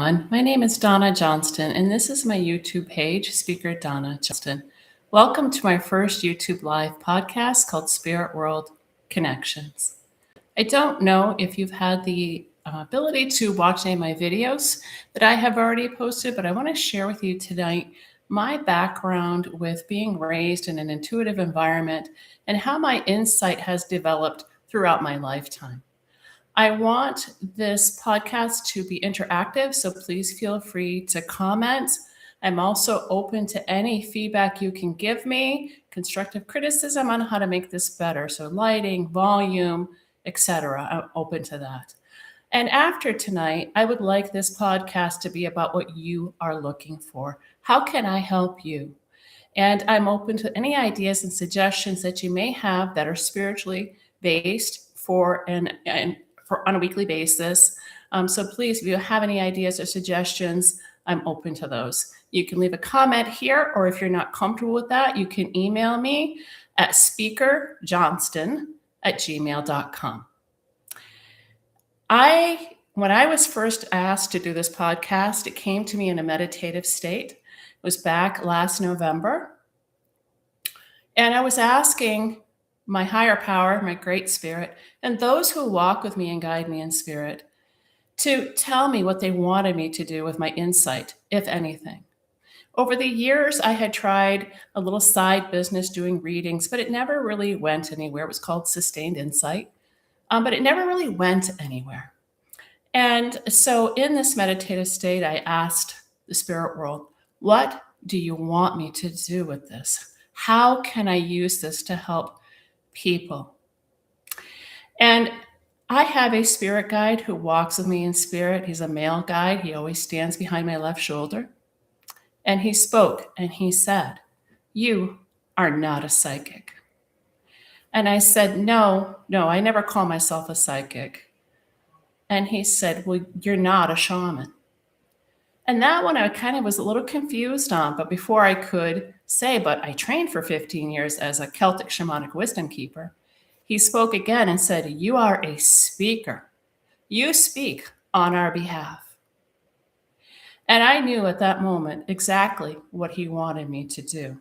everyone. My name is Donna Johnston, and this is my YouTube page, Speaker Donna Johnston. Welcome to my first YouTube Live podcast called Spirit World Connections. I don't know if you've had the ability to watch any of my videos that I have already posted, but I want to share with you tonight my background with being raised in an intuitive environment and how my insight has developed throughout my lifetime. I want this podcast to be interactive, so please feel free to comment. I'm also open to any feedback you can give me, constructive criticism on how to make this better. So lighting, volume, etc. I'm open to that. And after tonight, I would like this podcast to be about what you are looking for. How can I help you? And I'm open to any ideas and suggestions that you may have that are spiritually based on a weekly basis. So please, if you have any ideas or suggestions, I'm open to those. You can leave a comment here, or if you're not comfortable with that, you can email me at speakerjohnston@gmail.com. When I was first asked to do this podcast, it came to me in a meditative state. It was back last November. And I was asking my higher power, my great spirit, and those who walk with me and guide me in spirit to tell me what they wanted me to do with my insight, if anything. Over the years, I had tried a little side business doing readings, but it never really went anywhere. It was called Sustained Insight, but it never really went anywhere. And so in this meditative state, I asked the spirit world, what do you want me to do with this? How can I use this to help people? And I have a spirit guide who walks with me in spirit. He's a male guide. He always stands behind my left shoulder. And he spoke and he said, "You are not a psychic." And I said, no, I never call myself a psychic. And he said, "Well, you're not a shaman." And that one I kind of was a little confused on, but before I could say, but I trained for 15 years as a Celtic shamanic wisdom keeper, he spoke again and said, "You are a speaker. You speak on our behalf." And I knew at that moment exactly what he wanted me to do.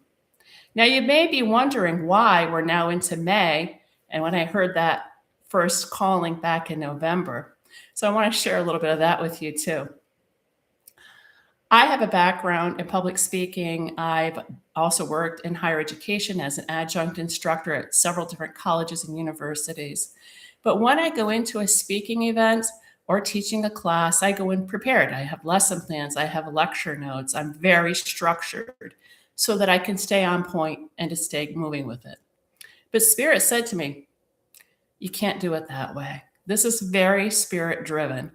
Now, you may be wondering why we're now into May, and when I heard that first calling back in November. So I want to share a little bit of that with you too. I have a background in public speaking. I've also worked in higher education as an adjunct instructor at several different colleges and universities. But when I go into a speaking event or teaching a class, I go in prepared. I have lesson plans, I have lecture notes. I'm very structured so that I can stay on point and to stay moving with it. But Spirit said to me, you can't do it that way. This is very spirit driven.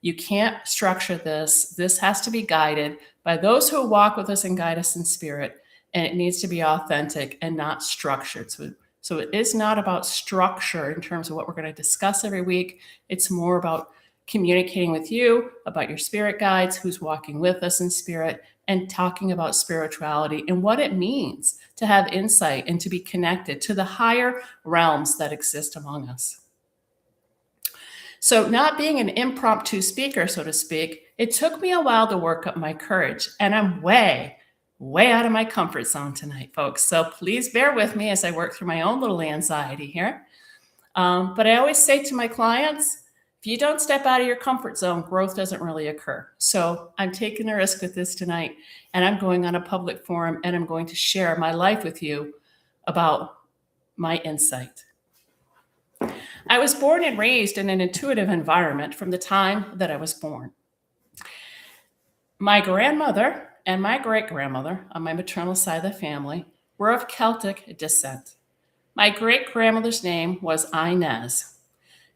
You can't structure this. This has to be guided by those who walk with us and guide us in spirit. And it needs to be authentic and not structured. So it is not about structure in terms of what we're going to discuss every week. It's more about communicating with you, about your spirit guides, who's walking with us in spirit, and talking about spirituality and what it means to have insight and to be connected to the higher realms that exist among us. So not being an impromptu speaker, so to speak, it took me a while to work up my courage. And I'm way out of my comfort zone tonight, folks. So please bear with me as I work through my own little anxiety here. But I always say to my clients, if you don't step out of your comfort zone, growth doesn't really occur. So I'm taking a risk with this tonight, and I'm going on a public forum, and I'm going to share my life with you about my insight. I was born and raised in an intuitive environment from the time that I was born. My grandmother and my great-grandmother on my maternal side of the family were of Celtic descent. My great-grandmother's name was Inez,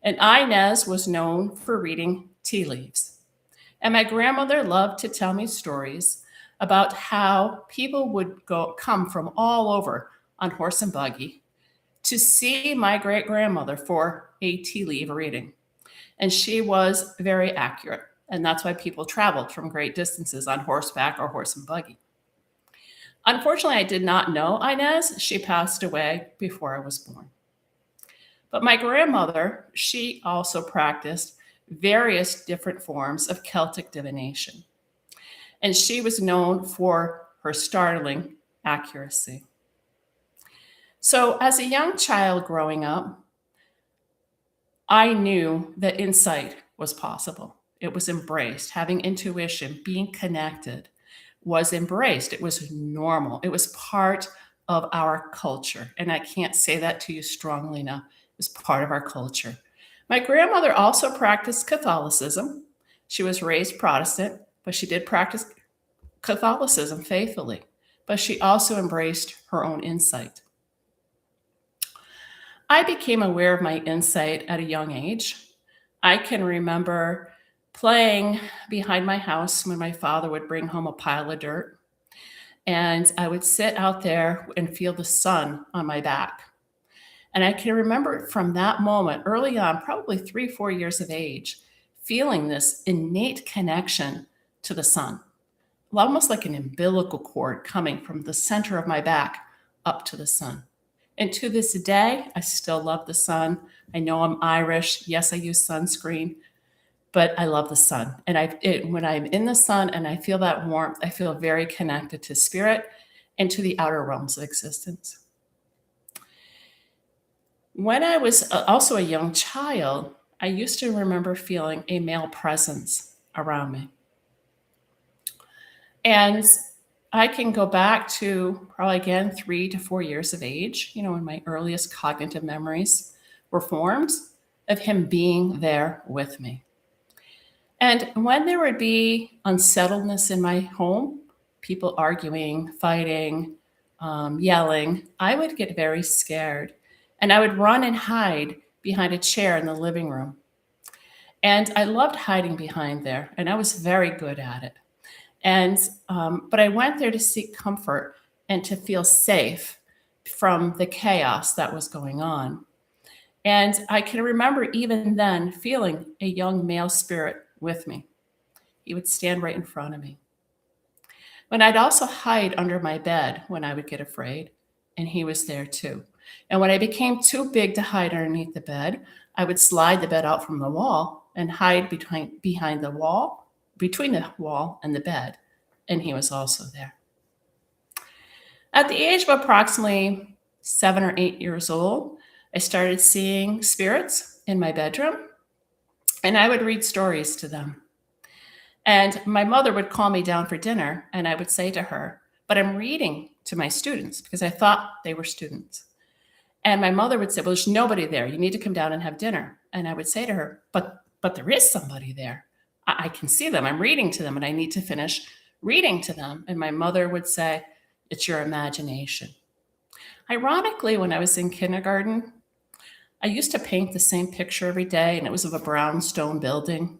and Inez was known for reading tea leaves. And my grandmother loved to tell me stories about how people would come from all over on horse and buggy to see my great-grandmother for a tea leaf reading. And she was very accurate. And that's why people traveled from great distances on horseback or horse and buggy. Unfortunately, I did not know Inez. She passed away before I was born. But my grandmother, she also practiced various different forms of Celtic divination. And she was known for her startling accuracy. So, as a young child growing up, I knew that insight was possible. It was embraced. Having intuition, being connected was embraced. It was normal. It was part of our culture. And I can't say that to you strongly enough. It was part of our culture. My grandmother also practiced Catholicism. She was raised Protestant, but she did practice Catholicism faithfully. But she also embraced her own insight. I became aware of my insight at a young age. I can remember playing behind my house when my father would bring home a pile of dirt, and I would sit out there and feel the sun on my back. And I can remember from that moment, early on, probably 3, 4 years of age, feeling this innate connection to the sun, almost like an umbilical cord coming from the center of my back up to the sun. And to this day, I still love the sun. I know I'm Irish. Yes, I use sunscreen, but I love the sun. And when I'm in the sun and I feel that warmth, I feel very connected to spirit and to the outer realms of existence. When I was also a young child, I used to remember feeling a male presence around me. And I can go back to probably again 3 to 4 years of age, when my earliest cognitive memories were formed of him being there with me. And when there would be unsettledness in my home, people arguing, fighting, yelling, I would get very scared. And I would run and hide behind a chair in the living room. And I loved hiding behind there, and I was very good at it. But I went there to seek comfort and to feel safe from the chaos that was going on. And I can remember even then feeling a young male spirit with me. He would stand right in front of me. But I'd also hide under my bed when I would get afraid, and he was there too. And when I became too big to hide underneath the bed, I would slide the bed out from the wall and hide behind the wall, between the wall and the bed, and he was also there. At the age of approximately 7 or 8 years old, I started seeing spirits in my bedroom, and I would read stories to them. And my mother would call me down for dinner, and I would say to her, "But I'm reading to my students," because I thought they were students. And my mother would say, "Well, there's nobody there. You need to come down and have dinner." And I would say to her, But there is somebody there. I can see them. I'm reading to them, and I need to finish reading to them." And my mother would say, "It's your imagination." Ironically, when I was in kindergarten, I used to paint the same picture every day, and it was of a brownstone building.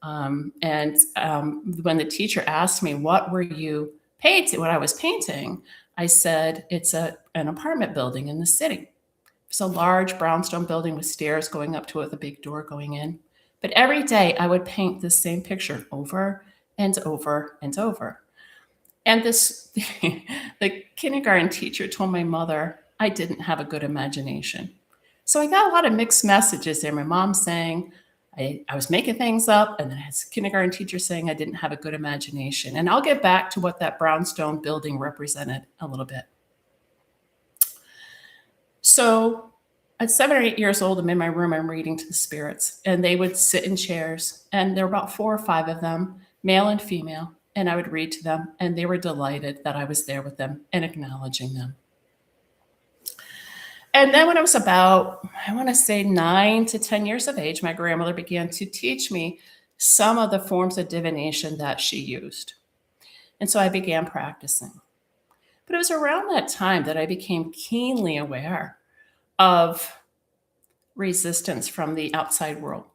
When the teacher asked me, what I was painting, I said, it's an apartment building in the city. It's a large brownstone building with stairs going up to it with a big door going in. But every day I would paint the same picture over and over and over. And the kindergarten teacher told my mother I didn't have a good imagination. So I got a lot of mixed messages there. My mom saying I was making things up, and then I had a kindergarten teacher saying I didn't have a good imagination. And I'll get back to what that brownstone building represented a little bit. So at 7 or 8 years old, I'm in my room, I'm reading to the spirits, and they would sit in chairs, and there were about 4 or 5 of them, male and female, and I would read to them, and they were delighted that I was there with them and acknowledging them. And then when I was about, I want to say 9 to 10 years of age, my grandmother began to teach me some of the forms of divination that she used. And so I began practicing. But it was around that time that I became keenly aware of resistance from the outside world.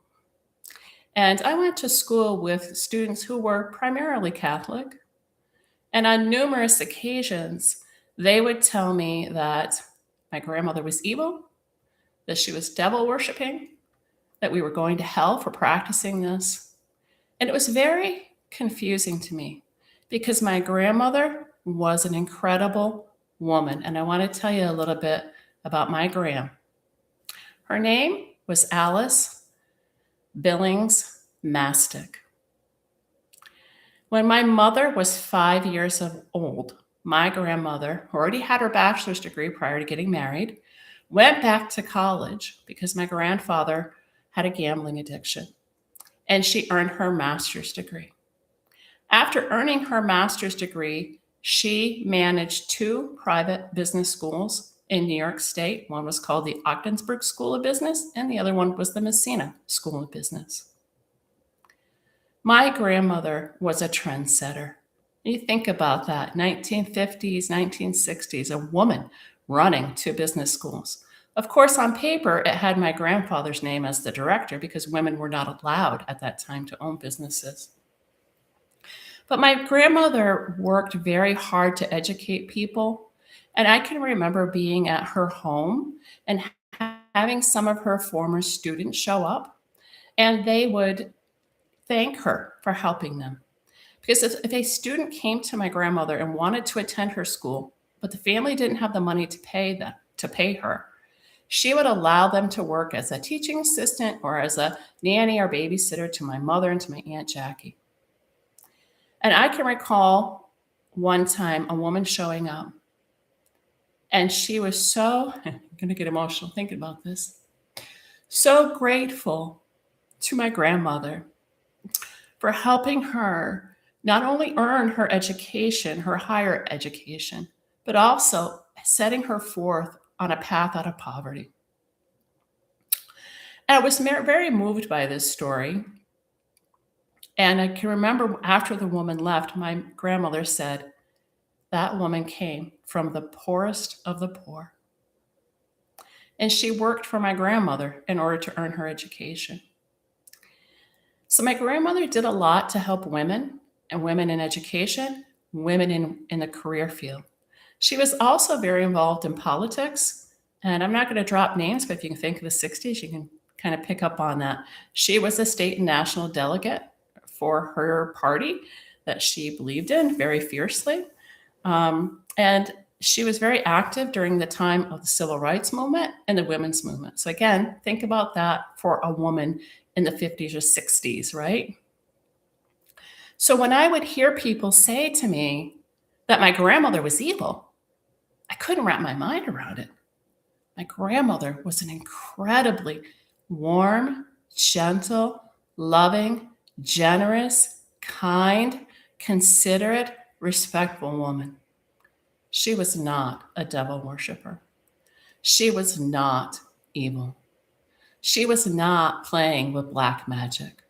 And I went to school with students who were primarily Catholic. And on numerous occasions, they would tell me that my grandmother was evil, that she was devil worshiping, that we were going to hell for practicing this. And it was very confusing to me because my grandmother was an incredible woman. And I want to tell you a little bit about my Gram. Her name was Alice Billings Mastic. When my mother was 5 years old, my grandmother, who already had her bachelor's degree prior to getting married, went back to college because my grandfather had a gambling addiction, and she earned her master's degree. After earning her master's degree, she managed two private business schools in New York State. One was called the Ogdensburg School of Business, and the other one was the Messina School of Business. My grandmother was a trendsetter. You think about that, 1950s, 1960s, a woman running two business schools. Of course, on paper, it had my grandfather's name as the director because women were not allowed at that time to own businesses. But my grandmother worked very hard to educate people. And I can remember being at her home and having some of her former students show up, and they would thank her for helping them. Because if a student came to my grandmother and wanted to attend her school, but the family didn't have the money to pay her, she would allow them to work as a teaching assistant or as a nanny or babysitter to my mother and to my Aunt Jackie. And I can recall one time a woman showing up, and she was so, I'm going to get emotional thinking about this, so grateful to my grandmother for helping her not only earn her education, her higher education, but also setting her forth on a path out of poverty. And I was very moved by this story. And I can remember after the woman left, my grandmother said, that woman came from the poorest of the poor. And she worked for my grandmother in order to earn her education. So my grandmother did a lot to help women and women in education, women in the career field. She was also very involved in politics. And I'm not going to drop names, but if you can think of the 60s, you can kind of pick up on that. She was a state and national delegate for her party that she believed in very fiercely. And she was very active during the time of the civil rights movement and the women's movement. So again, think about that for a woman in the 50s or 60s, right? So when I would hear people say to me that my grandmother was evil, I couldn't wrap my mind around it. My grandmother was an incredibly warm, gentle, loving, generous, kind, considerate, respectful woman. She was not a devil worshiper. She was not evil. She was not playing with black magic.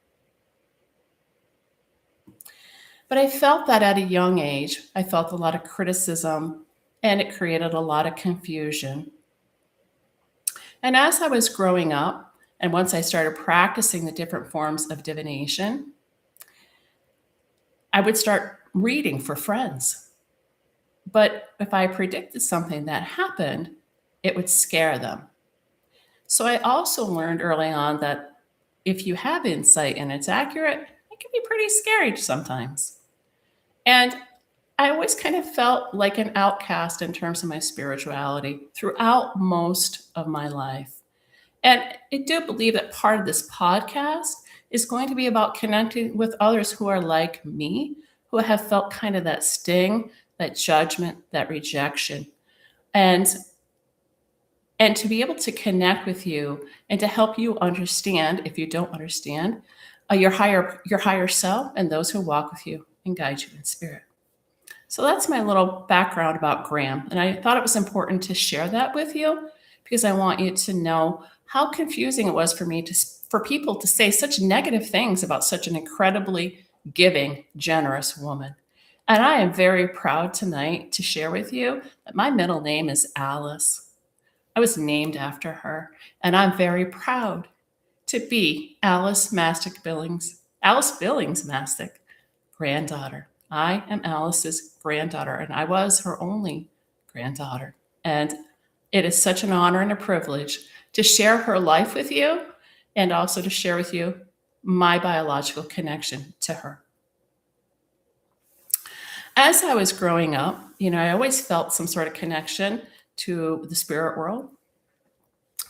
But I felt that at a young age, I felt a lot of criticism, and it created a lot of confusion. And as I was growing up, and once I started practicing the different forms of divination, I would start reading for friends. But if I predicted something that happened, it would scare them. So I also learned early on that if you have insight and it's accurate, it can be pretty scary sometimes. And I always kind of felt like an outcast in terms of my spirituality throughout most of my life. And I do believe that part of this podcast is going to be about connecting with others who are like me, who have felt kind of that sting, that judgment, that rejection. And to be able to connect with you and to help you understand, if you don't understand, your higher self and those who walk with you and guide you in spirit. So that's my little background about Gram. And I thought it was important to share that with you because I want you to know how confusing it was for me for people to say such negative things about such an incredibly giving, generous woman. And I am very proud tonight to share with you that my middle name is Alice. I was named after her, and I'm very proud to be Alice Billings Mastic granddaughter. I am Alice's granddaughter, and I was her only granddaughter. And it is such an honor and a privilege to share her life with you and also to share with you my biological connection to her. As I was growing up, I always felt some sort of connection to the spirit world.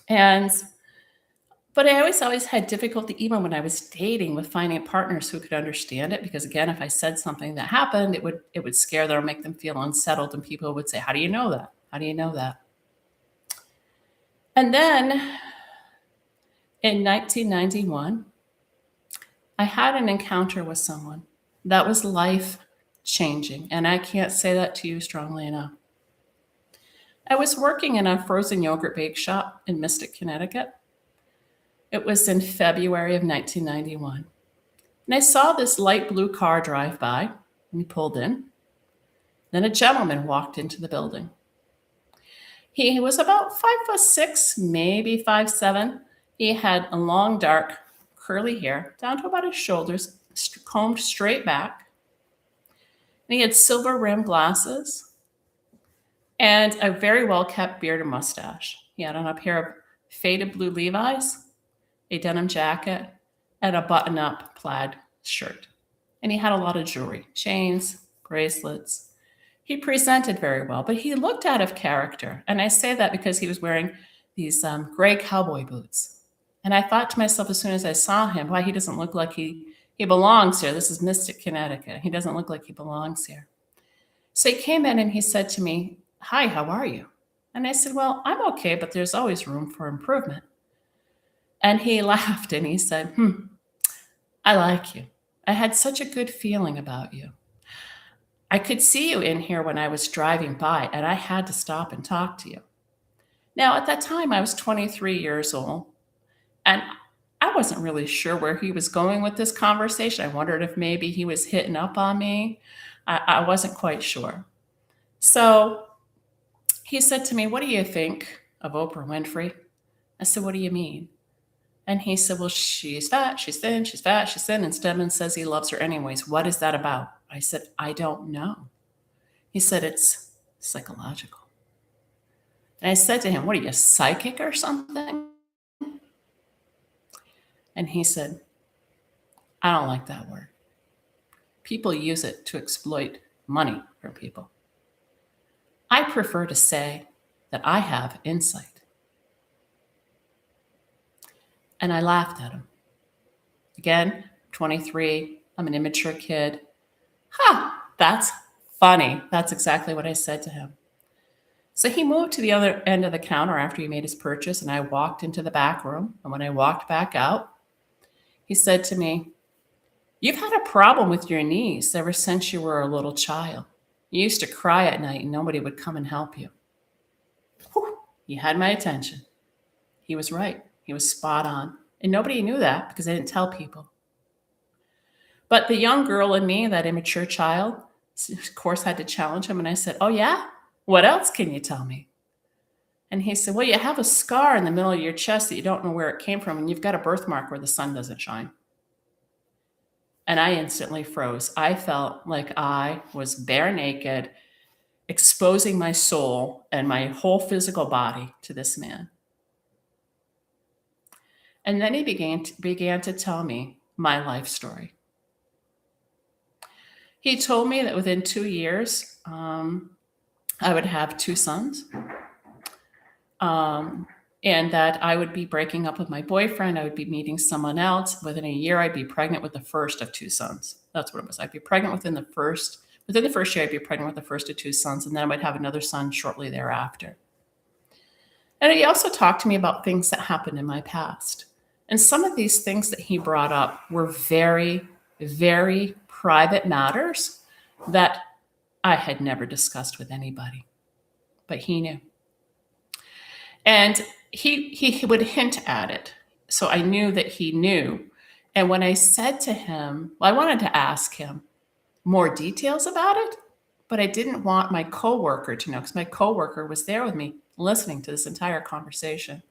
And But I always had difficulty, even when I was dating, with finding partners who could understand it. Because again, if I said something that happened, it would scare them or make them feel unsettled, and people would say, "How do you know that? How do you know that?" And then in 1991, I had an encounter with someone that was life changing, and I can't say that to you strongly enough. I was working in a frozen yogurt bake shop in Mystic, Connecticut. It was in February of 1991. And I saw this light blue car drive by, and he pulled in. Then a gentleman walked into the building. He was about 5'6", maybe 5'7". He had a long, dark, curly hair down to about his shoulders, combed straight back. And he had silver rimmed glasses and a very well kept beard and mustache. He had on a pair of faded blue Levi's, a denim jacket, and a button up plaid shirt. And he had a lot of jewelry, chains, bracelets. He presented very well, but he looked out of character. And I say that because he was wearing these gray cowboy boots. And I thought to myself as soon as I saw him, why, he doesn't look like he belongs here. This is Mystic, Connecticut. He doesn't look like he belongs here. So he came in and he said to me, "Hi, how are you?" And I said, "Well, I'm okay, but there's always room for improvement." And he laughed and he said, "I like you. I had such a good feeling about you. I could see you in here when I was driving by, and I had to stop and talk to you." Now, at that time, I was 23 years old, and I wasn't really sure where he was going with this conversation. I wondered if maybe he was hitting up on me. I wasn't quite sure. So he said to me, "What do you think of Oprah Winfrey?" I said, "What do you mean?" And he said, "Well, she's fat, she's thin, she's fat, she's thin, and Stedman says he loves her anyways. What is that about?" I said, "I don't know." He said, "It's psychological." And I said to him, "What are you, psychic or something?" And he said, "I don't like that word. People use it to exploit money from people. I prefer to say that I have insight." And I laughed at him. Again, 23, I'm an immature kid. That's funny. That's exactly what I said to him. So he moved to the other end of the counter after he made his purchase, and I walked into the back room. And when I walked back out, he said to me, "You've had a problem with your knees ever since you were a little child. You used to cry at night and nobody would come and help you." Whew, he had my attention. He was right. He was spot on. And nobody knew that because I didn't tell people. But the young girl in me, that immature child, of course, had to challenge him. And I said, "Oh, yeah? What else can you tell me?" And he said, "Well, you have a scar in the middle of your chest that you don't know where it came from, and you've got a birthmark where the sun doesn't shine." And I instantly froze. I felt like I was bare naked, exposing my soul and my whole physical body to this man. And then he began to tell me my life story. He told me that within 2 years, I would have two sons, and that I would be breaking up with my boyfriend. I would be meeting someone else. Within a year, I'd be pregnant with the first of two sons. That's what it was. I'd be pregnant within the first year, I'd be pregnant with the first of two sons, and then I would have another son shortly thereafter. And he also talked to me about things that happened in my past. And some of these things that he brought up were very, very private matters that I had never discussed with anybody, but he knew. And he would hint at it. So I knew that he knew. And when I said to him, well, I wanted to ask him more details about it, but I didn't want my coworker to know, because my coworker was there with me listening to this entire conversation.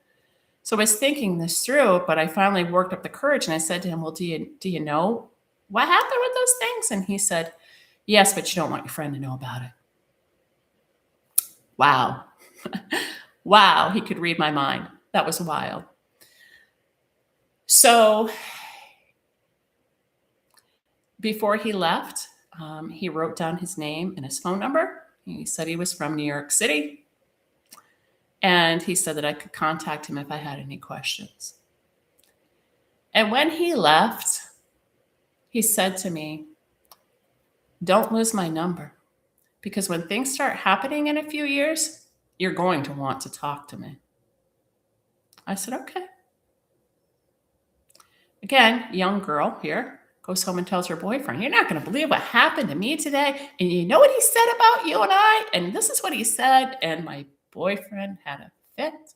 So I was thinking this through, but I finally worked up the courage and I said to him, "Well, do you know what happened with those things?" And he said, "Yes, but you don't want your friend to know about it." Wow. Wow, he could read my mind. That was wild. So before he left, he wrote down his name and his phone number. He said he was from New York City. And he said that I could contact him if I had any questions. And when he left, he said to me, "Don't lose my number, because when things start happening in a few years, you're going to want to talk to me." I said, "Okay." Again, young girl here goes home and tells her boyfriend, "You're not going to believe what happened to me today. And you know what he said about you and I? And this is what he said." And my boyfriend had a fit.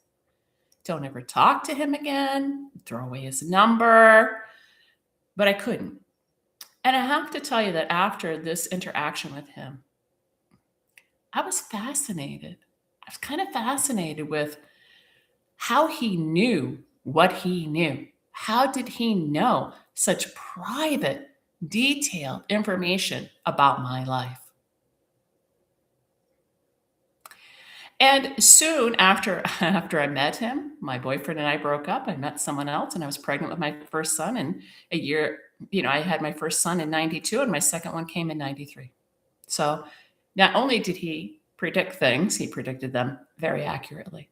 Don't ever talk to him again. Throw away his number. But I couldn't. And I have to tell you that after this interaction with him, I was fascinated. I was kind of fascinated with how he knew what he knew. How did he know such private, detailed information about my life? And soon after I met him, my boyfriend and I broke up. I met someone else, and I was pregnant with my first son. And a year, I had my first son in 92, and my second one came in 93. So not only did he predict things, he predicted them very accurately.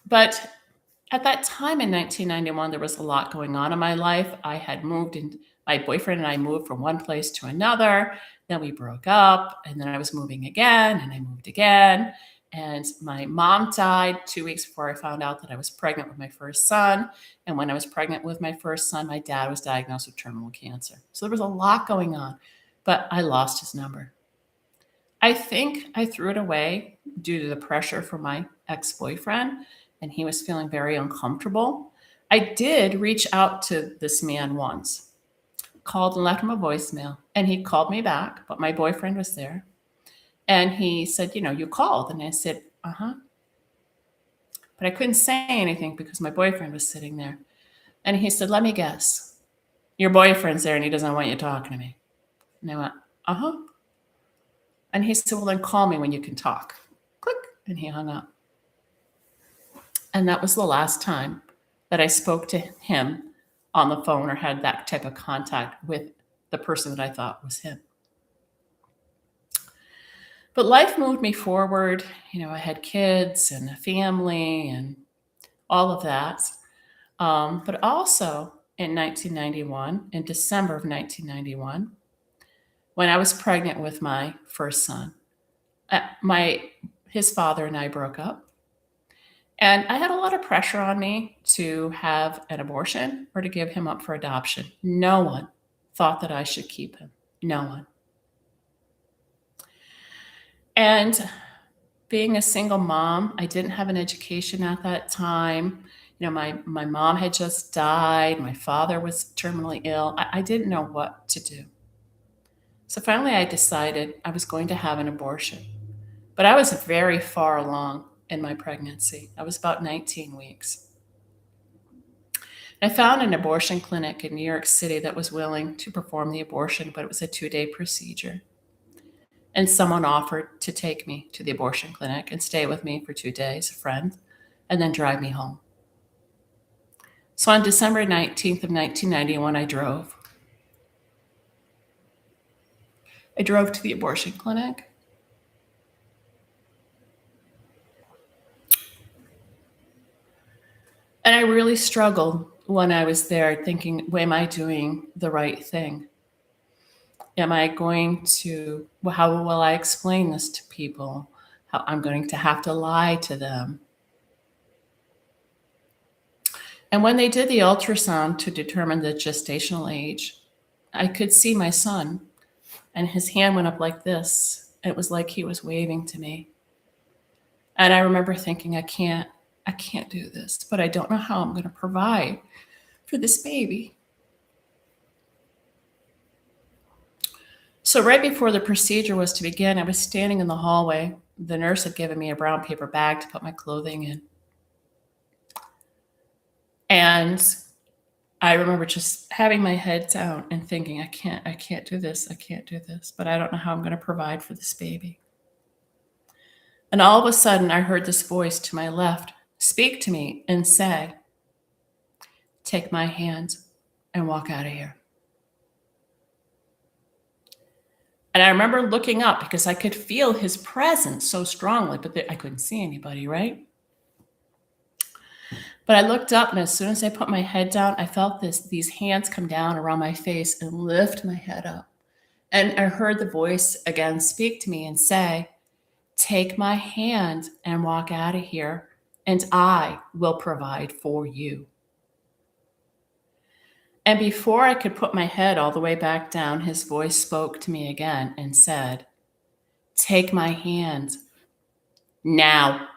But at that time in 1991, there was a lot going on in my life. I had moved, and my boyfriend and I moved from one place to another. Then we broke up, and then I was moving again, and I moved again. And my mom died 2 weeks before I found out that I was pregnant with my first son. And when I was pregnant with my first son, my dad was diagnosed with terminal cancer. So there was a lot going on, but I lost his number. I think I threw it away due to the pressure from my ex-boyfriend, and he was feeling very uncomfortable. I did reach out to this man once, called and left him a voicemail, and he called me back, but my boyfriend was there. And he said, "You called." And I said, "Uh-huh." But I couldn't say anything because my boyfriend was sitting there. And he said, "Let me guess. Your boyfriend's there and he doesn't want you talking to me." And I went, "Uh-huh." And he said, "Well, then call me when you can talk." Click. And he hung up. And that was the last time that I spoke to him on the phone or had that type of contact with the person that I thought was him. But life moved me forward. I had kids and a family and all of that. But also in 1991, in December of 1991, when I was pregnant with my first son, his father and I broke up. And I had a lot of pressure on me to have an abortion or to give him up for adoption. No one thought that I should keep him. No one. And being a single mom, I didn't have an education at that time. My mom had just died. My father was terminally ill. I didn't know what to do. So finally, I decided I was going to have an abortion. But I was very far along in my pregnancy. I was about 19 weeks. I found an abortion clinic in New York City that was willing to perform the abortion, but it was a 2-day procedure. And someone offered to take me to the abortion clinic and stay with me for 2 days, a friend, and then drive me home. So on December 19th of 1991, I drove. I drove to the abortion clinic. And I really struggled when I was there thinking, am I doing the right thing? Am I going to, how will I explain this to people? How I'm going to have to lie to them. And when they did the ultrasound to determine the gestational age, I could see my son, and his hand went up like this. It was like he was waving to me. And I remember thinking, I can't do this, but I don't know how I'm going to provide for this baby. So right before the procedure was to begin, I was standing in the hallway. The nurse had given me a brown paper bag to put my clothing in. And I remember just having my head down and thinking, I can't do this. I can't do this, but I don't know how I'm going to provide for this baby. And all of a sudden, I heard this voice to my left speak to me and say, "Take my hand and walk out of here." And I remember looking up because I could feel his presence so strongly, but I couldn't see anybody, right? But I looked up, and as soon as I put my head down, I felt these hands come down around my face and lift my head up. And I heard the voice again speak to me and say, "Take my hand and walk out of here, and I will provide for you." And before I could put my head all the way back down, his voice spoke to me again and said, "Take my hand now."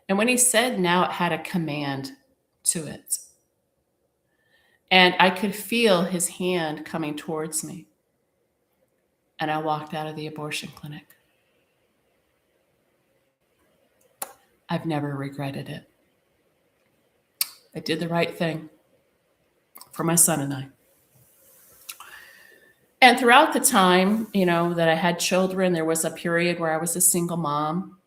And when he said now, it had a command to it. And I could feel his hand coming towards me. And I walked out of the abortion clinic. I've never regretted it. I did the right thing for my son and I. And throughout the time, that I had children, there was a period where I was a single mom,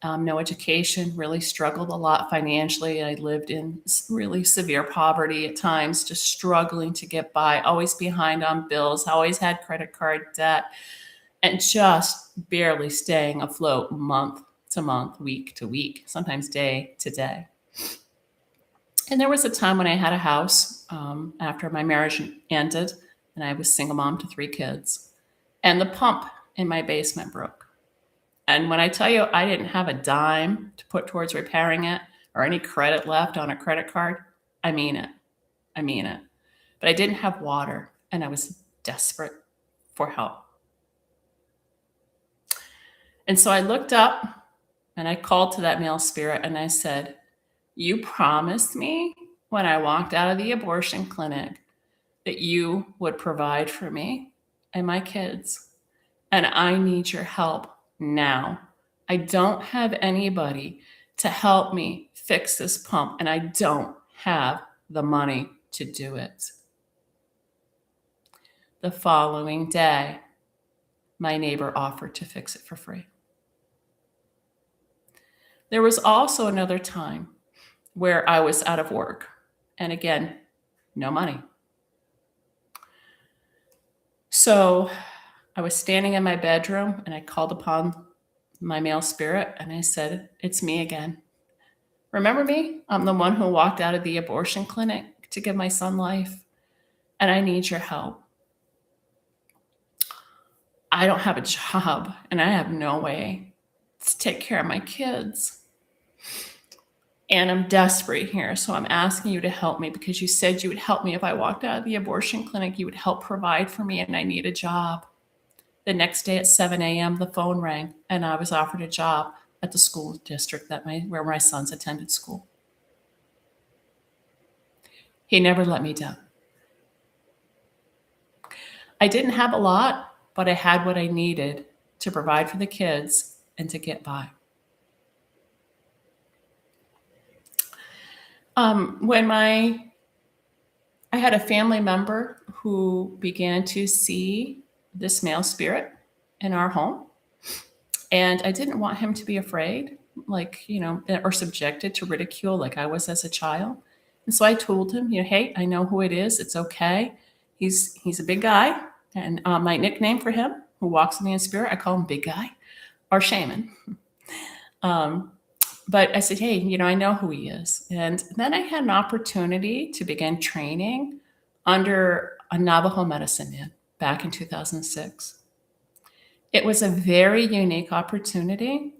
no education, really struggled a lot financially. I lived in really severe poverty at times, just struggling to get by, always behind on bills, always had credit card debt, and just barely staying afloat month to month, week to week, sometimes day to day. And there was a time when I had a house after my marriage ended, and I was single mom to 3 kids, and the pump in my basement broke. And when I tell you I didn't have a dime to put towards repairing it or any credit left on a credit card, I mean it. I mean it. But I didn't have water, and I was desperate for help. And so I looked up and I called to that male spirit and I said, "You promised me when I walked out of the abortion clinic that you would provide for me and my kids, and I need your help now. I don't have anybody to help me fix this pump, and I don't have the money to do it." The following day, my neighbor offered to fix it for free. There was also another time where I was out of work, and again, no money. So I was standing in my bedroom and I called upon my male spirit and I said, "It's me again. Remember me? I'm the one who walked out of the abortion clinic to give my son life, and I need your help. I don't have a job and I have no way to take care of my kids. And I'm desperate here. So I'm asking you to help me because you said you would help me if I walked out of the abortion clinic. You would help provide for me, and I need a job." The next day at 7 a.m., the phone rang, and I was offered a job at the school district where my sons attended school. He never let me down. I didn't have a lot, but I had what I needed to provide for the kids and to get by. When I had a family member who began to see this male spirit in our home, and I didn't want him to be afraid, or subjected to ridicule like I was as a child. And so I told him, "Hey, I know who it is. It's okay. He's a big guy, and my nickname for him, who walks with me in spirit, I call him Big Guy or Shaman." But I said, "Hey, I know who he is." And then I had an opportunity to begin training under a Navajo medicine man back in 2006. It was a very unique opportunity,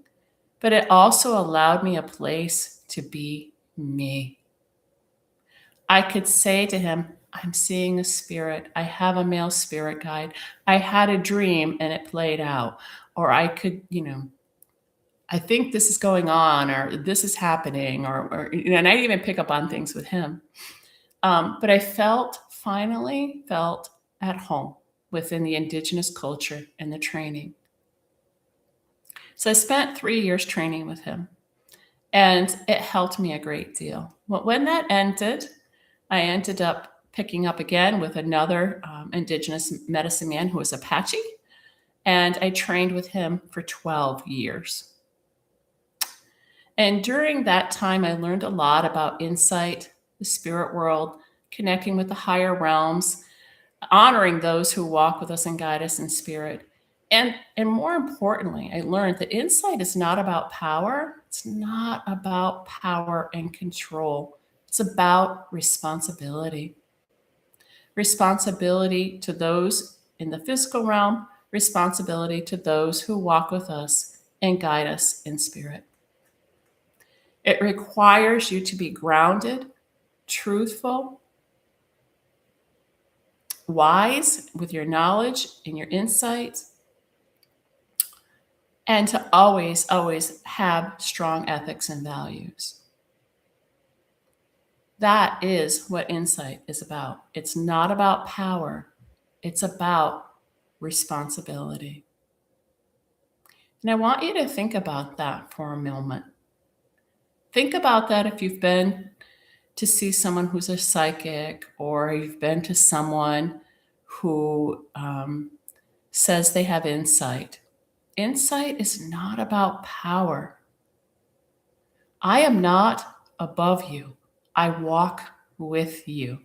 but it also allowed me a place to be me. I could say to him, "I'm seeing a spirit. I have a male spirit guide. I had a dream and it played out." Or I could, "I think this is going on," or "This is happening," and I even pick up on things with him. But I finally felt at home within the indigenous culture and the training. So I spent 3 years training with him, and it helped me a great deal. Well, when that ended, I ended up picking up again with another indigenous medicine man who was Apache, and I trained with him for 12 years. And during that time, I learned a lot about insight, the spirit world, connecting with the higher realms, honoring those who walk with us and guide us in spirit, And more importantly, I learned that insight is not about power. It's not about power and control. It's about responsibility. Responsibility to those in the physical realm, responsibility to those who walk with us and guide us in spirit. It requires you to be grounded, truthful, wise with your knowledge and your insights, and to always, always have strong ethics and values. That is what insight is about. It's not about power, it's about responsibility. And I want you to think about that for a moment. Think about that if you've been to see someone who's a psychic, or you've been to someone who says they have insight. Insight is not about power. I am not above you. I walk with you.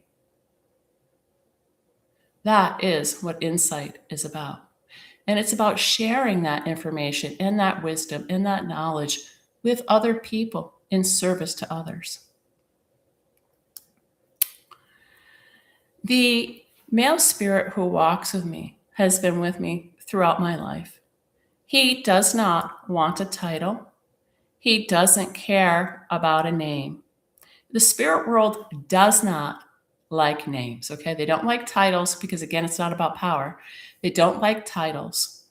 That is what insight is about. And it's about sharing that information and that wisdom and that knowledge with other people in service to others. The male spirit who walks with me has been with me throughout my life. He does not want a title. He doesn't care about a name. The spirit world does not like names, okay? They don't like titles because, again, it's not about power. They don't like titles.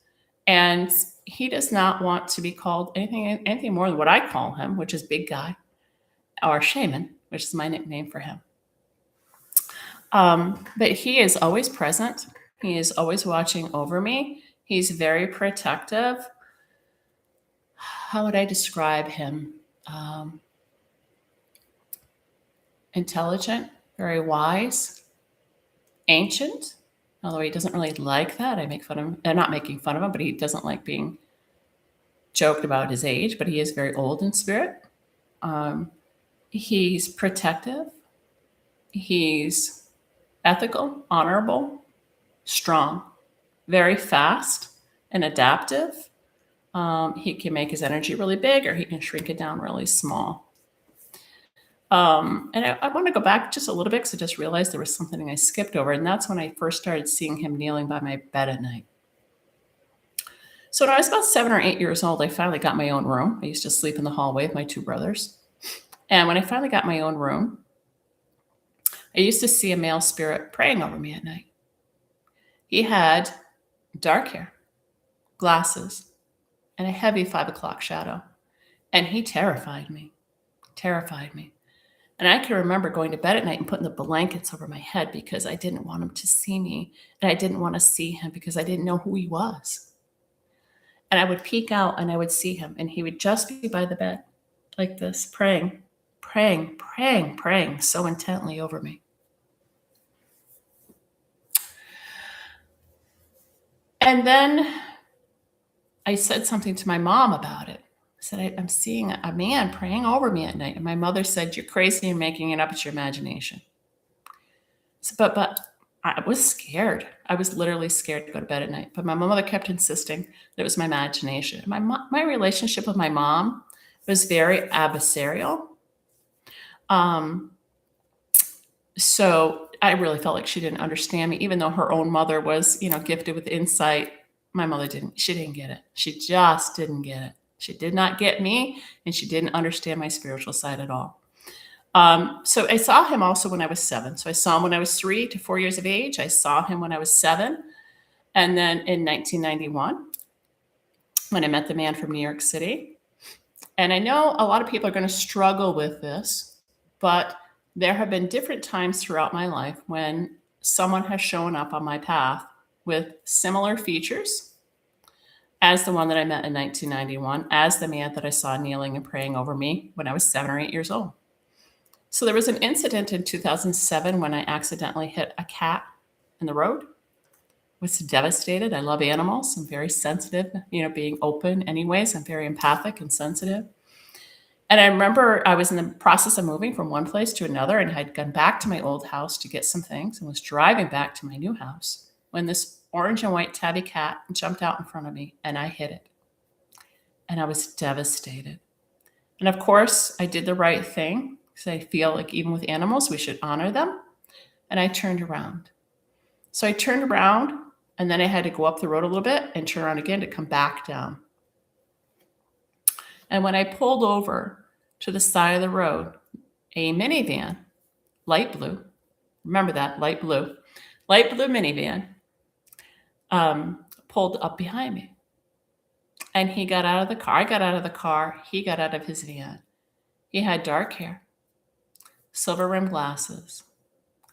And he does not want to be called anything more than what I call him, which is big guy, or shaman, which is my nickname for him. But he is always present. He is always watching over me. He's very protective. How would I describe him? Intelligent, very wise, ancient, although he doesn't really like that. I make fun of him. I'm not making fun of him, but he doesn't like being joked about his age, but he is very old in spirit. He's protective. He's ethical, honorable, strong, very fast and adaptive. He can make his energy really big, or he can shrink it down really small. And I want to go back just a little bit because I just realized there was something I skipped over, and that's when I first started seeing him kneeling by my bed at night. So when I was about 7 or 8 years old, I finally got my own room. I used to sleep in the hallway with my 2 brothers. And when I finally got my own room, I used to see a male spirit praying over me at night. He had dark hair, glasses, and a heavy 5 o'clock shadow. And he terrified me. And I can remember going to bed at night and putting the blankets over my head because I didn't want him to see me. And I didn't want to see him because I didn't know who he was. And I would peek out and I would see him. And he would just be by the bed like this, praying so intently over me. And then I said something to my mom about it. I said, I'm seeing a man praying over me at night. And my mother said, you're crazy and making it up. It's your imagination. So, but I was scared. I was literally scared to go to bed at night. But my mother kept insisting that it was my imagination. My relationship with my mom was very adversarial. So I really felt like she didn't understand me, even though her own mother was, gifted with insight. My mother she didn't get it. She just didn't get it. She did not get me, and she didn't understand my spiritual side at all. So I saw him also when I was 7. So I saw him when I was 3 to 4 years of age. I saw him when I was 7. And then in 1991, when I met the man from New York City. And I know a lot of people are going to struggle with this, but there have been different times throughout my life when someone has shown up on my path with similar features as the one that I met in 1991, as the man that I saw kneeling and praying over me when I was 7 or 8 years old. So there was an incident in 2007 when I accidentally hit a cat in the road. Was devastated. I love animals. I'm very sensitive, being open anyways. I'm very empathic and sensitive. And I remember I was in the process of moving from one place to another, and I'd gone back to my old house to get some things and was driving back to my new house. when this orange and white tabby cat jumped out in front of me and I hit it. And I was devastated. And of course, I did the right thing because I feel like even with animals, we should honor them. And I turned around. So I turned around and then I had to go up the road a little bit and turn around again to come back down. And when I pulled over to the side of the road, a minivan, light blue, remember that, light blue minivan, pulled up behind me. And he got out of the car. I got out of the car. He got out of his van. He had dark hair, silver rimmed glasses,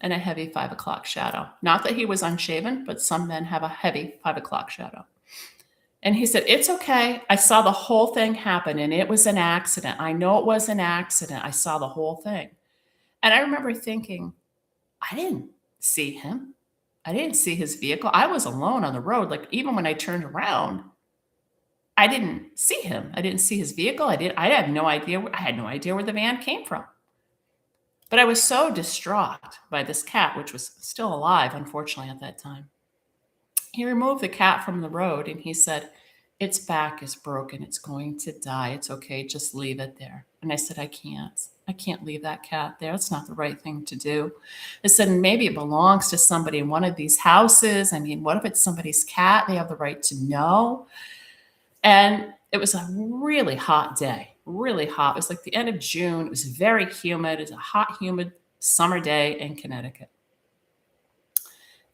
and a heavy 5 o'clock shadow. Not that he was unshaven, but some men have a heavy 5 o'clock shadow. And he said, "It's okay. I saw the whole thing happen and it was an accident. I know it was an accident. I saw the whole thing." And I remember thinking, I didn't see him. I didn't see his vehicle. I was alone on the road. Like even when I turned around, I didn't see him. I didn't see his vehicle. I had no idea. I had no idea where the van came from. But I was so distraught by this cat, which was still alive, unfortunately, at that time. He removed the cat from the road and he said, "Its back is broken. It's going to die. It's okay. Just leave it there." And I said, I can't leave that cat there. It's not the right thing to do. I said, maybe it belongs to somebody in one of these houses. I mean, what if it's somebody's cat? They have the right to know. And it was a really hot day, really hot. It was like the end of June. It was very humid. It was a hot, humid summer day in Connecticut.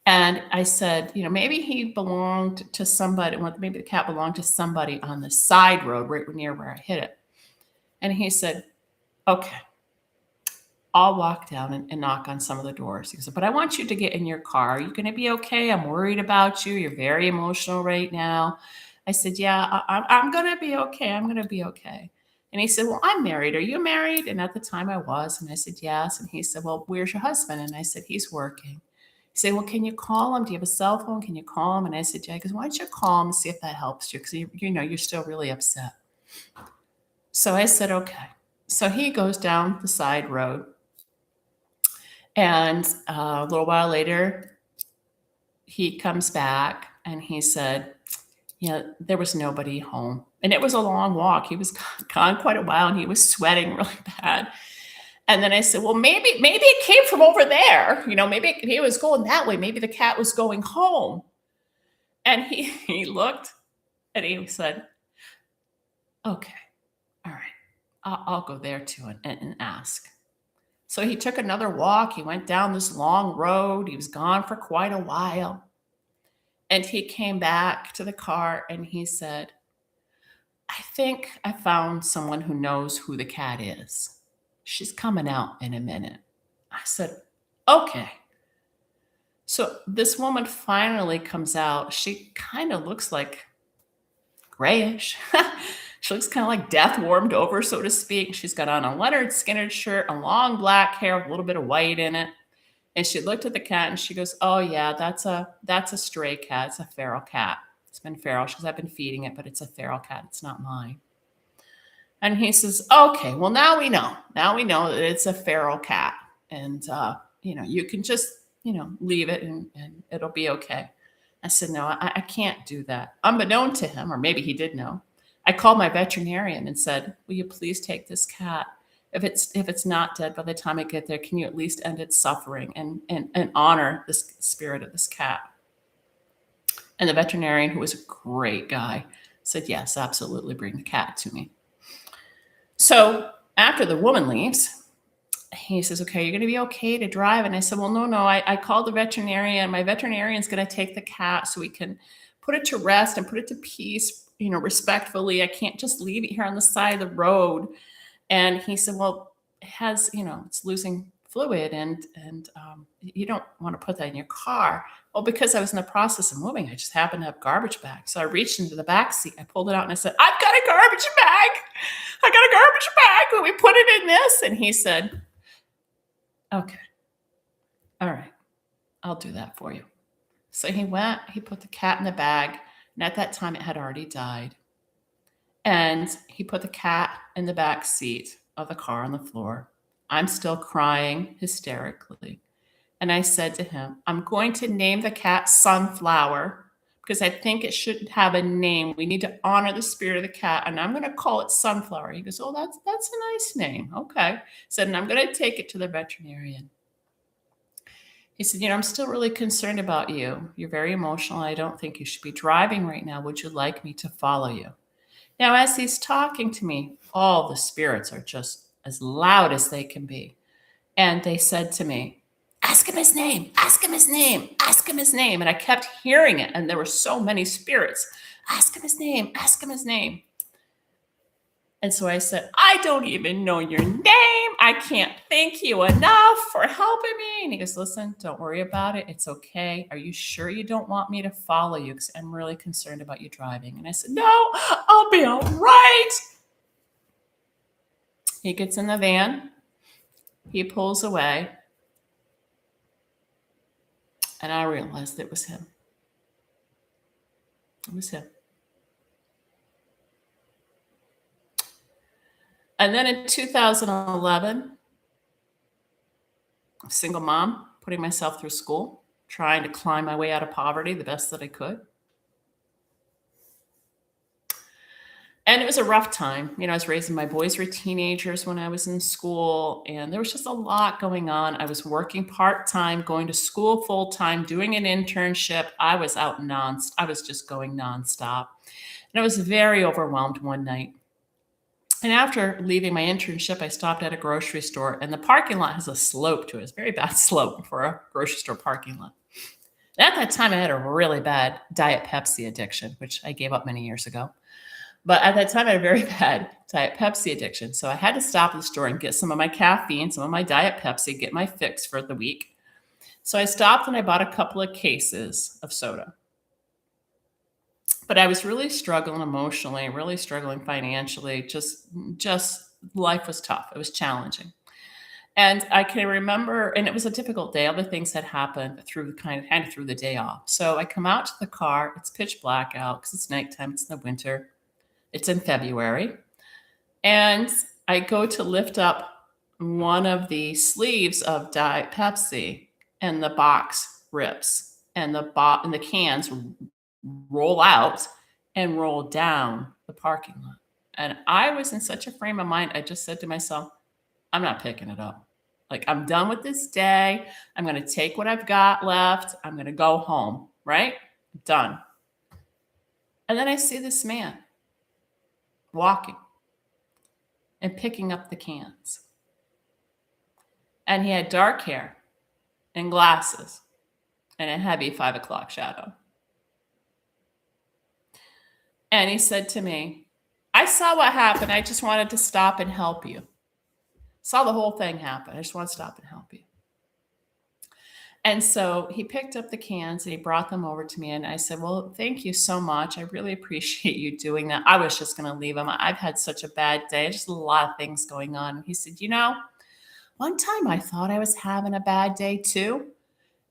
And I said, maybe he belonged to somebody. Well, maybe the cat belonged to somebody on the side road right near where I hit it. And he said, "Okay, I'll walk down and knock on some of the doors." He said, "But I want you to get in your car. Are you going to be okay? I'm worried about you. You're very emotional right now." I said, "Yeah, I'm going to be okay. I'm going to be okay." And he said, "Well, I'm married. Are you married?" And at the time I was. And I said, "Yes." And he said, "Well, where's your husband?" And I said, "He's working." He said, "Well, can you call him? Do you have a cell phone? Can you call him?" And I said, "Yeah." He goes, "Why don't you call him and see if that helps you? Because you're still really upset." So I said, "Okay." So he goes down the side road. And a little while later, he comes back and he said, there was nobody home. And it was a long walk. He was gone quite a while and he was sweating really bad. And then I said, "Well, maybe it came from over there. Maybe he was going that way. Maybe the cat was going home." And he looked and he said, "Okay, all right, I'll go there too and ask." So he took another walk. He went down this long road. He was gone for quite a while. And he came back to the car and he said, "I think I found someone who knows who the cat is. She's coming out in a minute." I said, "Okay." So this woman finally comes out. She kind of looks like grayish. She looks kind of like death warmed over, so to speak. She's got on a Leonard Skinner shirt, a long black hair with a little bit of white in it. And she looked at the cat and she goes, "Oh yeah, that's a stray cat. It's a feral cat. It's been feral." She goes, "I've been feeding it, but it's a feral cat. It's not mine." And he says, "Okay, well now we know. Now we know that it's a feral cat. And you can just, leave it and it'll be okay." I said, "No, I can't do that." Unbeknown to him, or maybe he did know, I called my veterinarian and said, "Will you please take this cat? If it's not dead by the time I get there, can you at least end its suffering and honor the spirit of this cat?" And the veterinarian, who was a great guy, said, "Yes, absolutely, bring the cat to me." So after the woman leaves, he says, "Okay, you're going to be okay to drive?" And I said, "Well, no. I called the veterinarian. My veterinarian's going to take the cat so we can put it to rest and put it to peace, respectfully. I can't just leave it here on the side of the road." And he said, "Well, it has, it's losing fluid and you don't want to put that in your car." Well, because I was in the process of moving, I just happened to have garbage bag. So I reached into the back seat, I pulled it out and I said, "I've got a garbage bag. I got a garbage bag. Will we put it in this?" And he said, "Okay, all right, I'll do that for you." So he went, he put the cat in the bag. And at that time it had already died. And he put the cat in the back seat of the car on the floor. I'm still crying hysterically. And I said to him, I'm going to name the cat Sunflower because I think it should have a name. We need to honor the spirit of the cat, and I'm going to call it Sunflower. He goes, oh, that's a nice name. Okay. Said, and I'm going to take it to the veterinarian. He said, I'm still really concerned about you. You're very emotional. I don't think you should be driving right now. Would you like me to follow you? Now, as he's talking to me, all the spirits are just as loud as they can be. And they said to me, ask him his name, ask him his name, ask him his name. And I kept hearing it. And there were so many spirits. Ask him his name, ask him his name. And so I said, I don't even know your name. I can't thank you enough for helping me. And he goes, listen, don't worry about it. It's okay. Are you sure you don't want me to follow you? Because I'm really concerned about you driving. And I said, no, I'll be all right. He gets in the van. He pulls away. And I realized it was him. It was him. And then in 2011, a single mom, putting myself through school, trying to climb my way out of poverty the best that I could. And it was a rough time. I was raising my boys were teenagers when I was in school, and there was just a lot going on. I was working part-time, going to school full-time, doing an internship. I was just going nonstop. And I was very overwhelmed one night. And after leaving my internship, I stopped at a grocery store, and the parking lot has a slope to it. It's a very bad slope for a grocery store parking lot. And at that time, I had a really bad Diet Pepsi addiction, which I gave up many years ago. But at that time, I had a very bad Diet Pepsi addiction. So I had to stop at the store and get some of my caffeine, some of my Diet Pepsi, get my fix for the week. So I stopped and I bought a couple of cases of soda. But I was really struggling emotionally, really struggling financially. Just life was tough. It was challenging. And I can remember, and it was a difficult day. Other things had happened through kind of through the day off. So I come out to the car. It's pitch black out because it's nighttime. It's in the winter. It's in February. And I go to lift up one of the sleeves of Diet Pepsi, and the box rips, and the cans roll out and roll down the parking lot. And I was in such a frame of mind. I just said to myself, I'm not picking it up. Like, I'm done with this day. I'm going to take what I've got left. I'm going to go home, right? Done. And then I see this man walking and picking up the cans. And he had dark hair and glasses and a heavy 5 o'clock shadow. And he said to me, I saw what happened. I just wanted to stop and help you. Saw the whole thing happen. I just want to stop and help you. And so he picked up the cans and he brought them over to me. And I said, well, thank you so much. I really appreciate you doing that. I was just going to leave them. I've had such a bad day. Just a lot of things going on. And he said, one time I thought I was having a bad day too,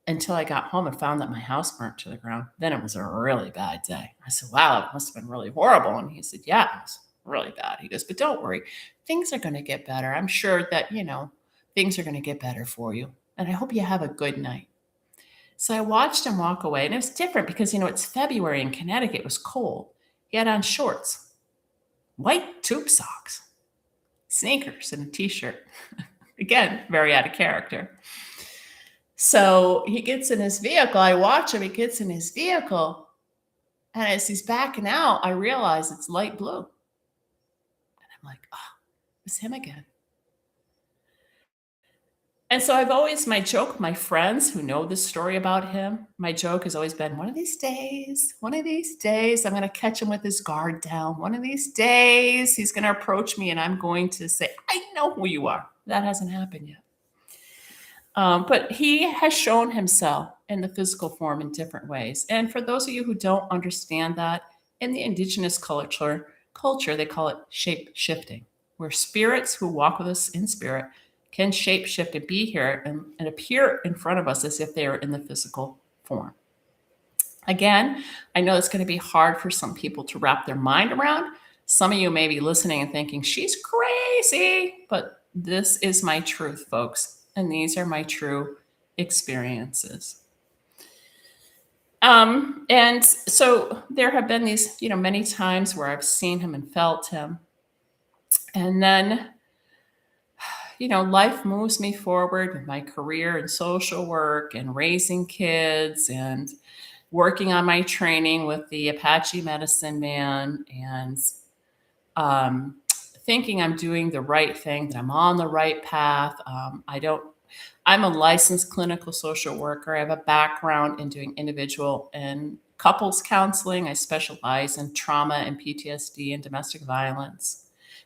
until I got home and found that my house burnt to the ground. Then it was a really bad day. I said, wow, it must have been really horrible. And he said, yeah, it was really bad. He goes, but don't worry. Things are going to get better. I'm sure that, things are going to get better for you. And I hope you have a good night. So I watched him walk away. And it was different because, it's February in Connecticut. It was cold. He had on shorts, white tube socks, sneakers, and a t-shirt. Again, very out of character. So he gets in his vehicle. I watch him. He gets in his vehicle. And as he's backing out, I realize it's light blue. And I'm like, oh, it's him again. And so my joke, my friends who know this story about him, my joke has always been, one of these days, I'm going to catch him with his guard down. One of these days, he's going to approach me and I'm going to say, I know who you are. That hasn't happened yet. But he has shown himself in the physical form in different ways. And for those of you who don't understand that, in the indigenous culture, they call it shape shifting, where spirits who walk with us in spirit can shape shift and be here and appear in front of us as if they are in the physical form. Again, I know it's going to be hard for some people to wrap their mind around. Some of you may be listening and thinking, she's crazy, but this is my truth, folks. And these are my true experiences. And so there have been these, many times where I've seen him and felt him. And then, life moves me forward with my career and social work and raising kids and working on my training with the Apache Medicine Man and thinking I'm doing the right thing, that I'm on the right path. I'm a licensed clinical social worker. I have a background in doing individual and couples counseling. I specialize in trauma and PTSD and domestic violence.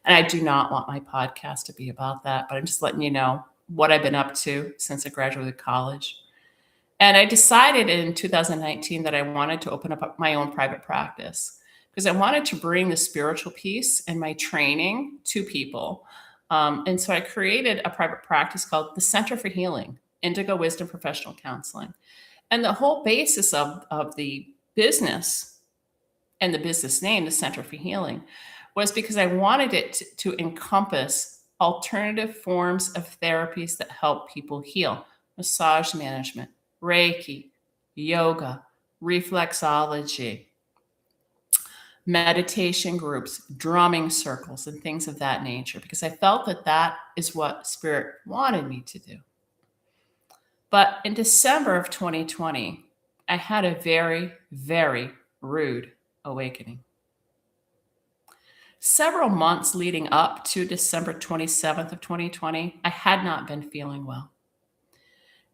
And I do not want my podcast to be about that, but I'm just letting you know what I've been up to since I graduated college. And I decided in 2019 that I wanted to open up my own private practice because I wanted to bring the spiritual piece and my training to people. And so I created a private practice called the Center for Healing, Indigo Wisdom Professional Counseling. And the whole basis of the business and the business name, the Center for Healing, was because I wanted it to encompass alternative forms of therapies that help people heal: massage management, Reiki, yoga, reflexology, meditation groups, drumming circles, and things of that nature, because I felt that that is what Spirit wanted me to do. But in December of 2020, I had a very, very rude awakening. Several months leading up to December 27th of 2020, I had not been feeling well.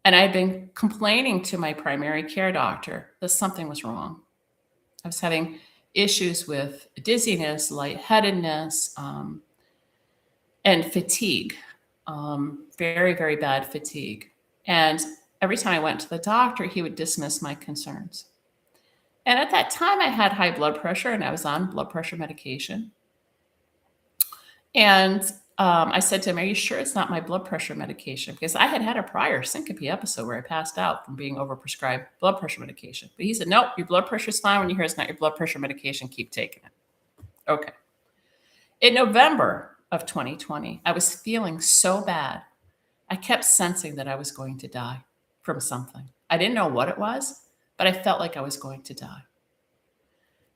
And I'd been complaining to my primary care doctor that something was wrong. I was having issues with dizziness, lightheadedness, and fatigue, very, very bad fatigue. And every time I went to the doctor, he would dismiss my concerns. And at that time, I had high blood pressure and I was on blood pressure medication. And I said to him, "Are you sure it's not my blood pressure medication?" Because I had had a prior syncope episode where I passed out from being overprescribed blood pressure medication. But he said, "Nope, your blood pressure's fine. When you hear it's not your blood pressure medication, keep taking it." Okay. In November of 2020, I was feeling so bad. I kept sensing that I was going to die from something. I didn't know what it was, but I felt like I was going to die.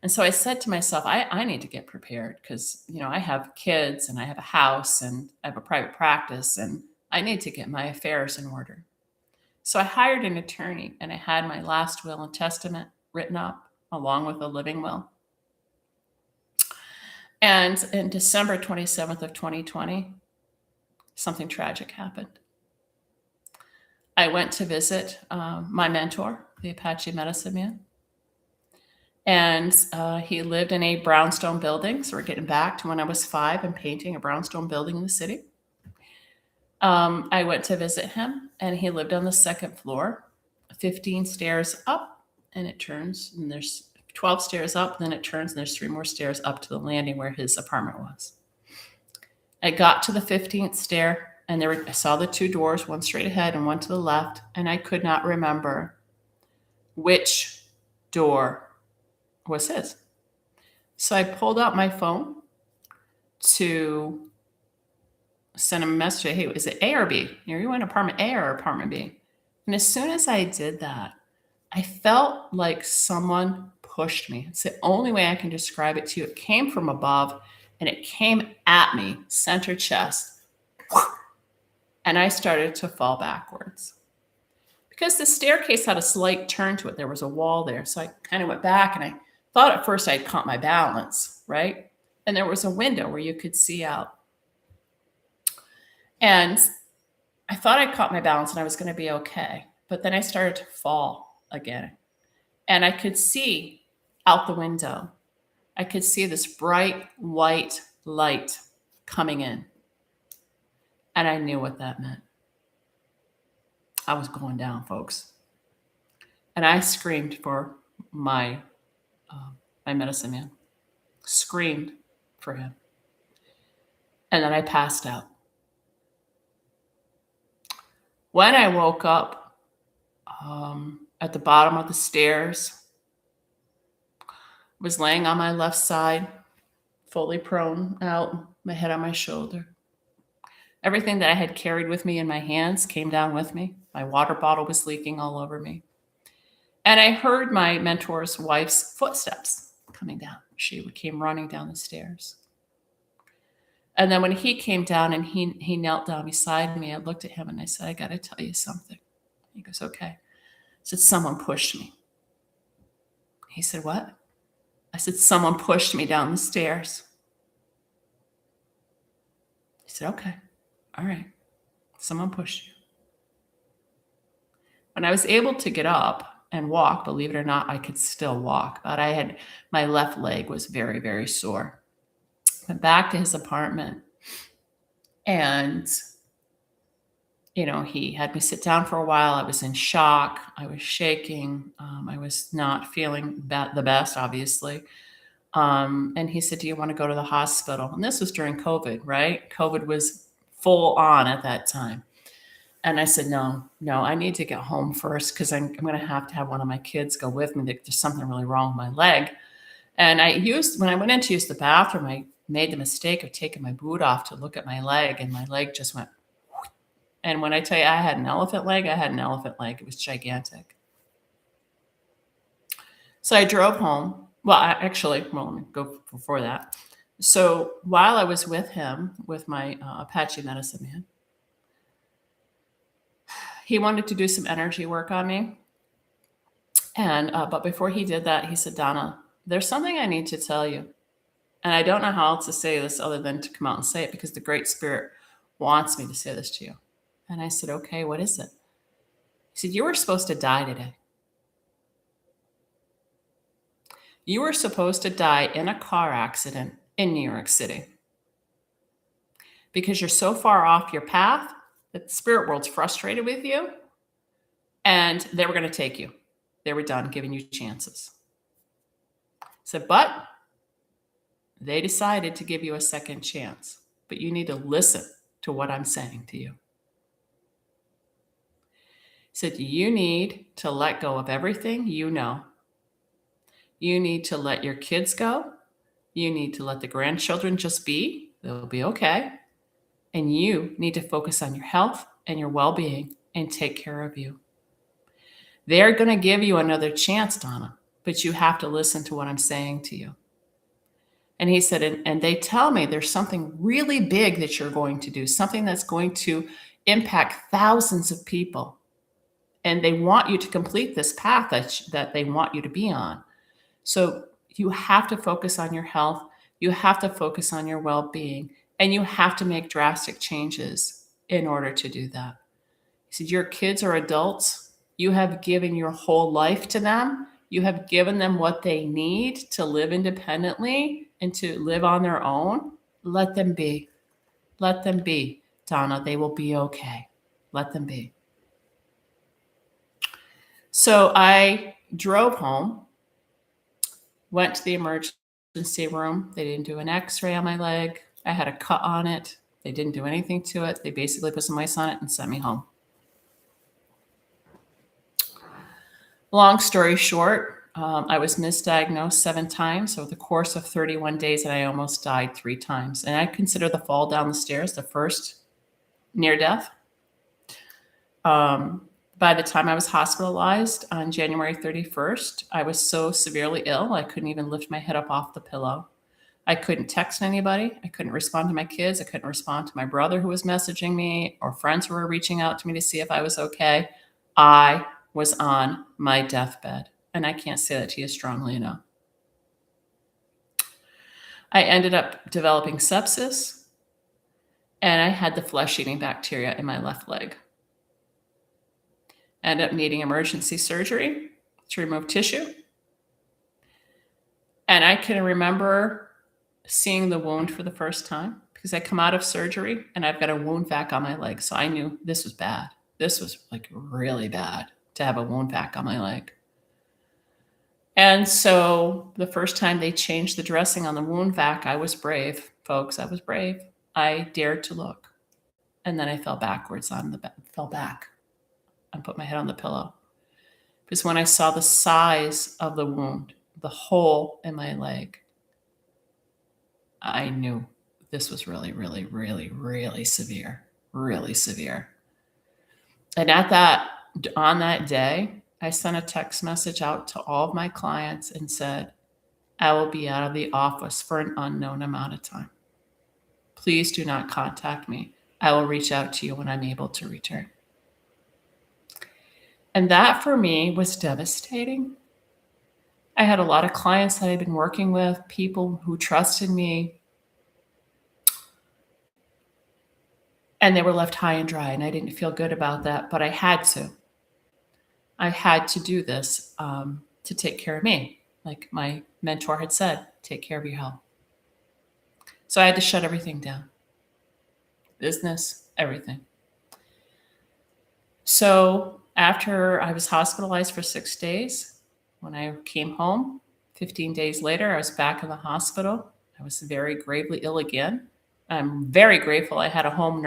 And so I said to myself, I need to get prepared because, I have kids and I have a house and I have a private practice and I need to get my affairs in order. So I hired an attorney and I had my last will and testament written up along with a living will. And in December 27th of 2020, something tragic happened. I went to visit my mentor, the Apache Medicine Man. And he lived in a brownstone building. So we're getting back to when I was 5 and painting a brownstone building in the city. I went to visit him and he lived on the second floor, 15 stairs up, and it turns, and there's 12 stairs up, then it turns, and there's 3 more stairs up to the landing where his apartment was. I got to the 15th stair and I saw the 2 doors, one straight ahead and one to the left, and I could not remember which door was his. So I pulled out my phone to send him a message. Hey, is it A or B? Are you in apartment A or apartment B? And as soon as I did that, I felt like someone pushed me. It's the only way I can describe it to you. It came from above and it came at me, center chest. And I started to fall backwards. Because the staircase had a slight turn to it. There was a wall there. So I kind of went back and I thought at first I'd caught my balance, right? And there was a window where you could see out. And I thought I caught my balance and I was going to be okay. But then I started to fall again. And I could see out the window. I could see this bright white light coming in. And I knew what that meant. I was going down, folks. And I screamed for my medicine man. Screamed for him. And then I passed out. When I woke up at the bottom of the stairs, was laying on my left side, fully prone out, my head on my shoulder. Everything that I had carried with me in my hands came down with me. My water bottle was leaking all over me. And I heard my mentor's wife's footsteps coming down. She came running down the stairs. And then when he came down and he knelt down beside me, I looked at him and I said, I got to tell you something. He goes, okay. I said, someone pushed me. He said, what? I said, someone pushed me down the stairs. He said, okay, all right. Someone pushed you. When I was able to get up and walk, believe it or not, I could still walk, but my left leg was very, very sore. Went back to his apartment and, he had me sit down for a while. I was in shock. I was shaking. I was not feeling the best, obviously. And he said, do you want to go to the hospital? And this was during COVID, right? COVID was full on at that time. And I said, no, I need to get home first because I'm going to have one of my kids go with me. There's something really wrong with my leg. And when I went in to use the bathroom, I made the mistake of taking my boot off to look at my leg, and my leg just went. And when I tell you I had an elephant leg, I had an elephant leg. It was gigantic. So I drove home. Well, let me go before that. So while I was with him, with my Apache medicine man, he wanted to do some energy work on me. And but before he did that, he said, Donna, there's something I need to tell you. And I don't know how else to say this other than to come out and say it, because the Great Spirit wants me to say this to you. And I said, okay, what is it? He said, you were supposed to die today. You were supposed to die in a car accident in New York City. Because you're so far off your path that the spirit world's frustrated with you, and they were going to take you. They were done giving you chances. I said, but they decided to give you a second chance, but you need to listen to what I'm saying to you. He said, you need to let go of everything you know. You need to let your kids go. You need to let the grandchildren just be. They'll be okay. And you need to focus on your health and your well-being and take care of you. They're going to give you another chance, Donna, but you have to listen to what I'm saying to you. And he said, and they tell me there's something really big that you're going to do, something that's going to impact thousands of people. And they want you to complete this path that they want you to be on. So you have to focus on your health. You have to focus on your well-being. And you have to make drastic changes in order to do that. He said, your kids are adults. You have given your whole life to them. You have given them what they need to live independently and to live on their own. Let them be. Let them be, Donna. They will be okay. Let them be. So I drove home, went to the emergency room. They didn't do an x-ray on my leg. I had a cut on it. They didn't do anything to it. They basically put some ice on it and sent me home. Long story short, I was misdiagnosed 7 times over the course of 31 days, and I almost died 3 times. And I consider the fall down the stairs the first near death. By the time I was hospitalized on January 31st, I was so severely ill, I couldn't even lift my head up off the pillow. I couldn't text anybody. I couldn't respond to my kids. I couldn't respond to my brother who was messaging me or friends who were reaching out to me to see if I was okay. I was on my deathbed. And I can't say that to you strongly enough. I ended up developing sepsis, and I had the flesh-eating bacteria in my left leg. Ended up needing emergency surgery to remove tissue. And I can remember seeing the wound for the first time because I come out of surgery and I've got a wound vac on my leg. So I knew this was bad. This was like really bad to have a wound vac on my leg. And so the first time they changed the dressing on the wound vac, I was brave, folks. I was brave. I dared to look. And then I fell backwards fell back and put my head on the pillow. Because when I saw the size of the wound, the hole in my leg, I knew this was really, really, really, really severe. really severe. And on that day, I sent a text message out to all of my clients and said, I will be out of the office for an unknown amount of time. Please do not contact me. I will reach out to you when I'm able to return. And that for me was devastating. I had a lot of clients that I'd been working with, people who trusted me, and they were left high and dry, and I didn't feel good about that, but I had to. I had to do this to take care of me. Like my mentor had said, take care of your health. So I had to shut everything down. Business, everything. So after I was hospitalized for 6 days, when I came home, 15 days later, I was back in the hospital. I was very gravely ill again. I'm very grateful I had a home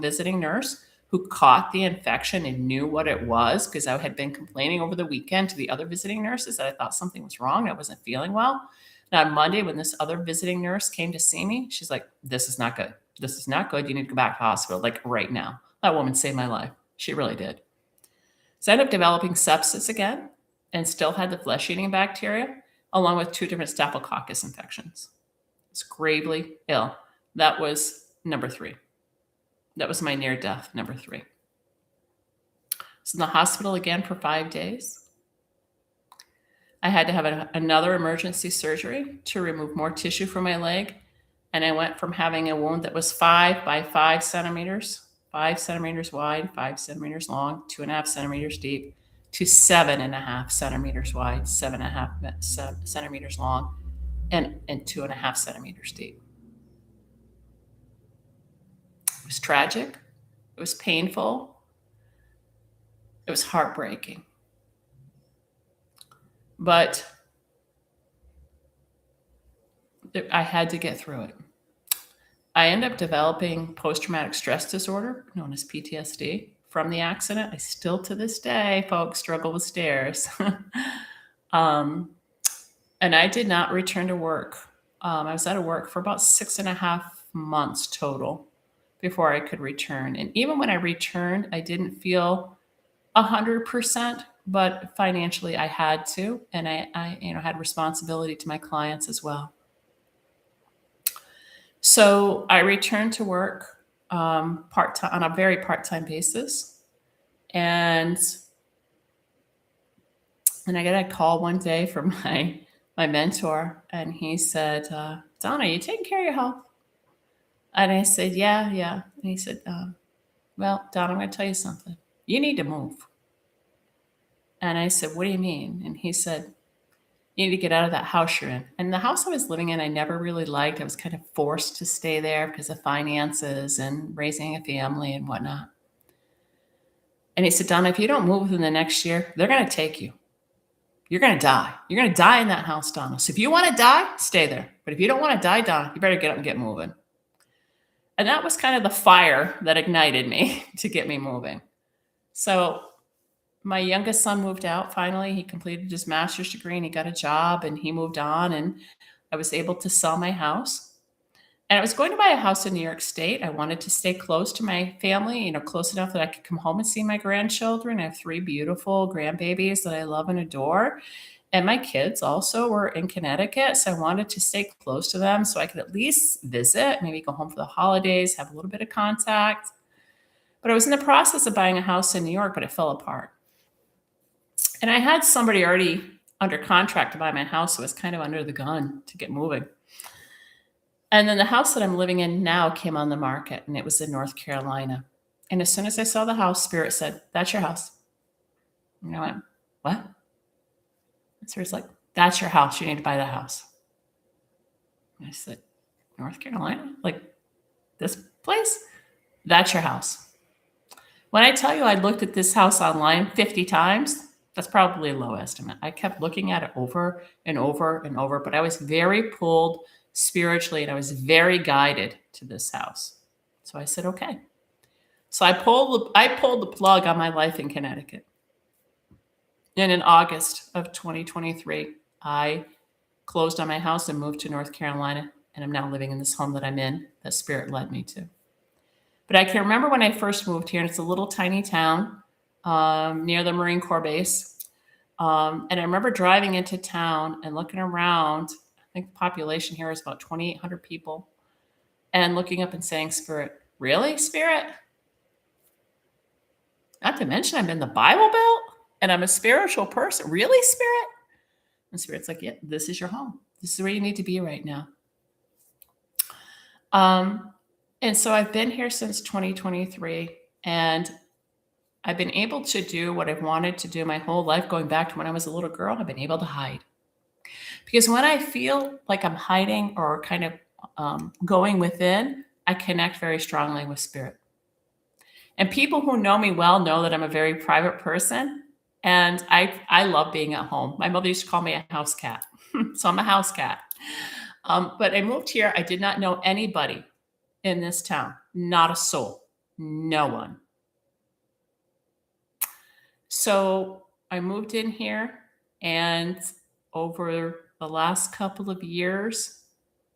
visiting nurse, who caught the infection and knew what it was, because I had been complaining over the weekend to the other visiting nurses that I thought something was wrong. I wasn't feeling well. And on Monday, when this other visiting nurse came to see me, she's like, this is not good. This is not good. You need to go back to the hospital, like right now. That woman saved my life. She really did. So I ended up developing sepsis again and still had the flesh-eating bacteria, along with 2 different staphylococcus infections. I was gravely ill. That was number 3. That was my near death, number 3. I was in the hospital again for 5 days. I had to have another emergency surgery to remove more tissue from my leg. And I went from having a wound that was 5 by 5 centimeters, 5 centimeters wide, 5 centimeters long, 2.5 centimeters deep, to 7.5 centimeters wide, 7.5 centimeters long, and 2.5 centimeters deep. It was tragic. It was painful. It was heartbreaking. But I had to get through it. I ended up developing post-traumatic stress disorder, known as PTSD, from the accident. I still, to this day, folks, struggle with stairs. And I did not return to work. I was out of work for about 6.5 months total before I could return. And even when I returned, I didn't feel 100%, but financially I had to, and I had responsibility to my clients as well. So I returned to work part-time, on a very part-time basis. And I got a call one day from my mentor, and he said, Donna, you taking care of your health? And I said, yeah. And he said, well, Donna, I'm going to tell you something. You need to move. And I said, what do you mean? And he said, you need to get out of that house you're in. And the house I was living in, I never really liked. I was kind of forced to stay there because of finances and raising a family and whatnot. And he said, Donna, if you don't move within the next year, they're going to take you. You're going to die. You're going to die in that house, Donna. So if you want to die, stay there. But if you don't want to die, Donna, you better get up and get moving. And that was kind of the fire that ignited me to get me moving. So my youngest son moved out. Finally, he completed his master's degree and he got a job and he moved on, and I was able to sell my house. And I was going to buy a house in New York State. I wanted to stay close to my family, close enough that I could come home and see my grandchildren. I have 3 beautiful grandbabies that I love and adore. And my kids also were in Connecticut, so I wanted to stay close to them so I could at least visit, maybe go home for the holidays, have a little bit of contact. But I was in the process of buying a house in New York, but it fell apart. And I had somebody already under contract to buy my house, so I was kind of under the gun to get moving. And then the house that I'm living in now came on the market, and it was in North Carolina. And as soon as I saw the house, Spirit said, that's your house. And I went, what? And Spirit's like, that's your house. You need to buy the house. And I said, North Carolina? Like this place? That's your house. When I tell you I looked at this house online 50 times, that's probably a low estimate. I kept looking at it over and over and over, but I was very pulled spiritually and I was very guided to this house. So I said, okay. So I pulled the plug on my life in Connecticut. And in August of 2023, I closed on my house and moved to North Carolina. And I'm now living in this home that I'm in, that Spirit led me to. But I can remember when I first moved here, and it's a little tiny town near the Marine Corps base. And I remember driving into town and looking around. I think the population here is about 2,800 people, and looking up and saying, Spirit, really, Spirit? Not to mention I'm in the Bible Belt and I'm a spiritual person. Really, Spirit? And Spirit's like, yeah, this is your home. This is where you need to be right now. And so I've been here since 2023, and I've been able to do what I've wanted to do my whole life, going back to when I was a little girl. I've been able to hide. Because when I feel like I'm hiding or kind of going within, I connect very strongly with Spirit. And people who know me well know that I'm a very private person, and I love being at home. My mother used to call me a house cat. So I'm a house cat. But I moved here. I did not know anybody in this town, not a soul, no one. So I moved in here, and over the last couple of years,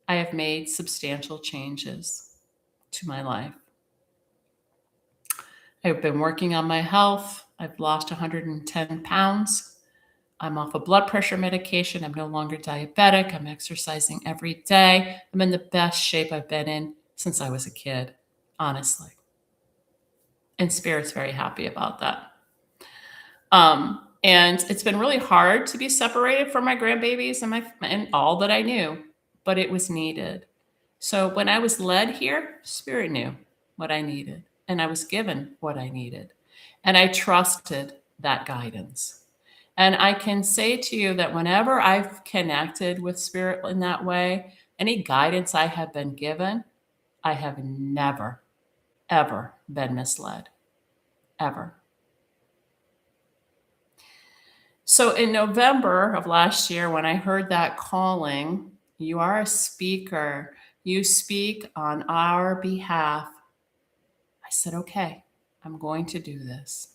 I have made substantial changes to my life. I've been working on my health. I've lost 110 pounds. I'm off of blood pressure medication. I'm no longer diabetic. I'm exercising every day. I'm in the best shape I've been in since I was a kid, honestly. And Spirit's very happy about that. And it's been really hard to be separated from my grandbabies and all that I knew, but it was needed. So when I was led here, Spirit knew what I needed, and I was given what I needed, and I trusted that guidance. And I can say to you that whenever I've connected with Spirit in that way, any guidance I have been given, I have never, ever been misled, ever. So in November of last year, when I heard that calling, you are a speaker, you speak on our behalf, I said, okay, I'm going to do this.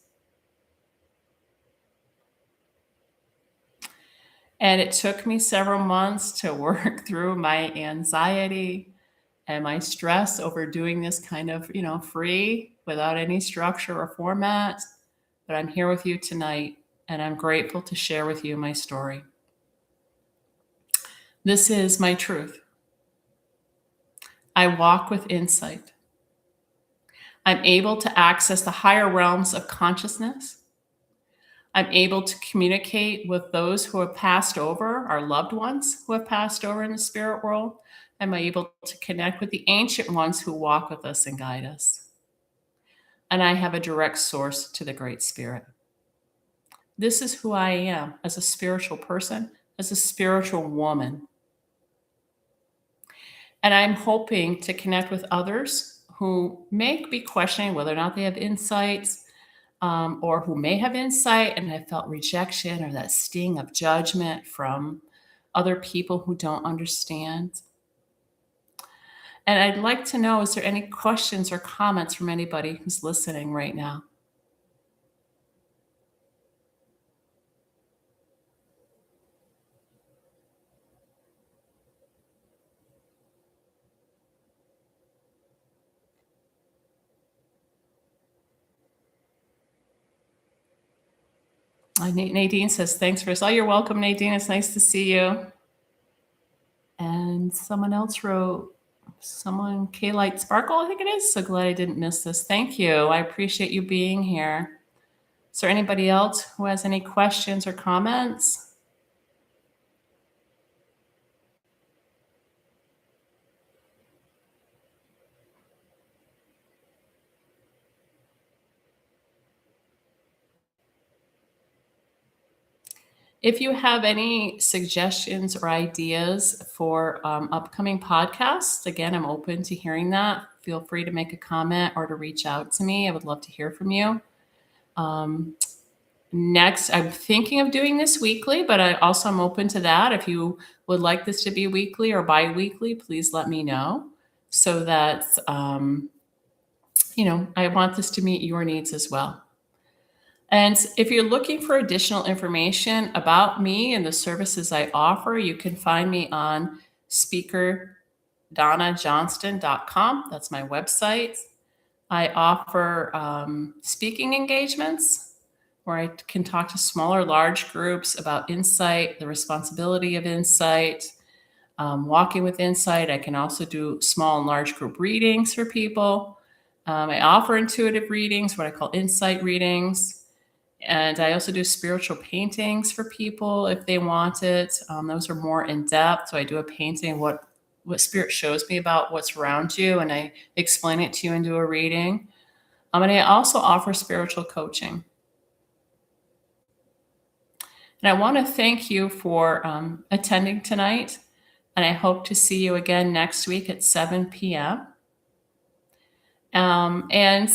And it took me several months to work through my anxiety and my stress over doing this kind of, free without any structure or format. But I'm here with you tonight, and I'm grateful to share with you my story. This is my truth. I walk with insight. I'm able to access the higher realms of consciousness. I'm able to communicate with those who have passed over, our loved ones who have passed over in the spirit world. I'm able to connect with the ancient ones who walk with us and guide us. And I have a direct source to the Great Spirit. This is who I am as a spiritual person, as a spiritual woman. And I'm hoping to connect with others who may be questioning whether or not they have insights, or who may have insight and have felt rejection or that sting of judgment from other people who don't understand. And I'd like to know, is there any questions or comments from anybody who's listening right now? Nadine says, thanks for this. Oh, you're welcome, Nadine. It's nice to see you. And someone else wrote, K-Light Sparkle, I think it is. So glad I didn't miss this. Thank you. I appreciate you being here. Is there anybody else who has any questions or comments? If you have any suggestions or ideas for upcoming podcasts, again, I'm open to hearing that. Feel free to make a comment or to reach out to me. I would love to hear from you. Next, I'm thinking of doing this weekly, but I also am open to that. If you would like this to be weekly or bi-weekly, please let me know so that, I want this to meet your needs as well. And if you're looking for additional information about me and the services I offer, you can find me on speakerdonnajohnston.com. That's my website. I offer speaking engagements where I can talk to smaller, large groups about insight, the responsibility of insight, walking with insight. I can also do small and large group readings for people. I offer intuitive readings, what I call insight readings. And I also do spiritual paintings for people if they want it. Those are more in depth. So I do a painting of what spirit shows me about what's around you, and I explain it to you and do a reading. And I also offer spiritual coaching. And I want to thank you for attending tonight. And I hope to see you again next week at 7 p.m. And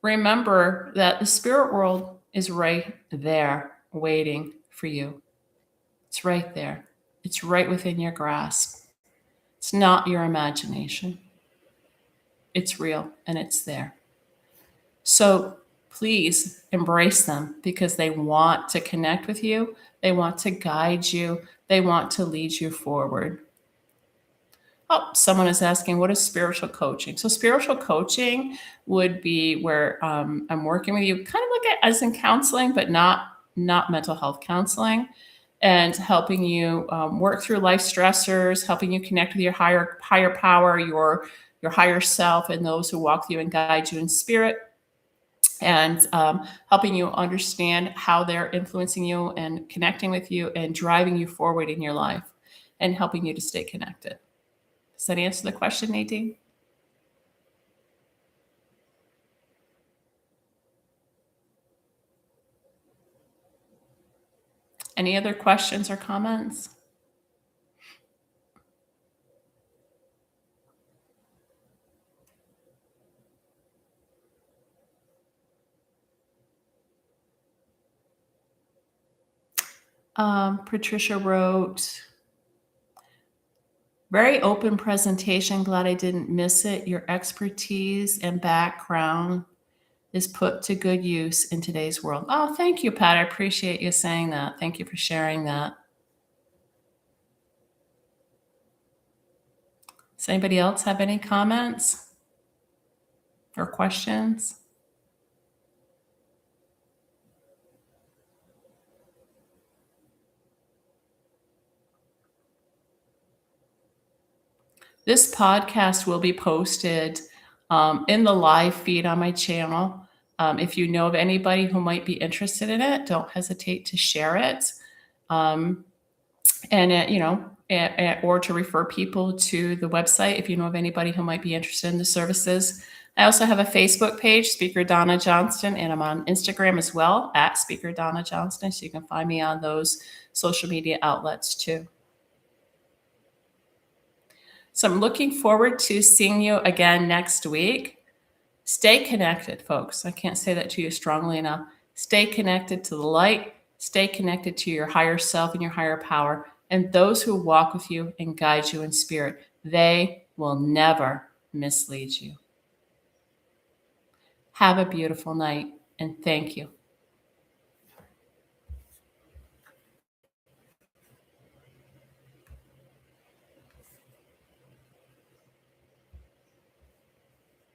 remember that the spirit world is right there waiting for you. It's right there. It's right within your grasp. It's not your imagination. It's real and it's there. So please embrace them because they want to connect with you. They want to guide you. They want to lead you forward. Oh, someone is asking, what is spiritual coaching? So spiritual coaching would be where I'm working with you, kind of like as in counseling, but not mental health counseling, and helping you work through life stressors, helping you connect with your higher power, your higher self, and those who walk with you and guide you in spirit, and helping you understand how they're influencing you and connecting with you and driving you forward in your life and helping you to stay connected. Does that answer the question, Nadine? Any other questions or comments? Patricia wrote, very open presentation. Glad I didn't miss it. Your expertise and background is put to good use in today's world. Oh, thank you, Pat. I appreciate you saying that. Thank you for sharing that. Does anybody else have any comments or questions? This podcast will be posted in the live feed on my channel. If you know of anybody who might be interested in it, don't hesitate to share it. Or to refer people to the website if you know of anybody who might be interested in the services. I also have a Facebook page, Speaker Donna Johnston, and I'm on Instagram as well at Speaker Donna Johnston. So you can find me on those social media outlets too. So I'm looking forward to seeing you again next week. Stay connected, folks. I can't say that to you strongly enough. Stay connected to the light. Stay connected to your higher self and your higher power. And those who walk with you and guide you in spirit, they will never mislead you. Have a beautiful night, and thank you.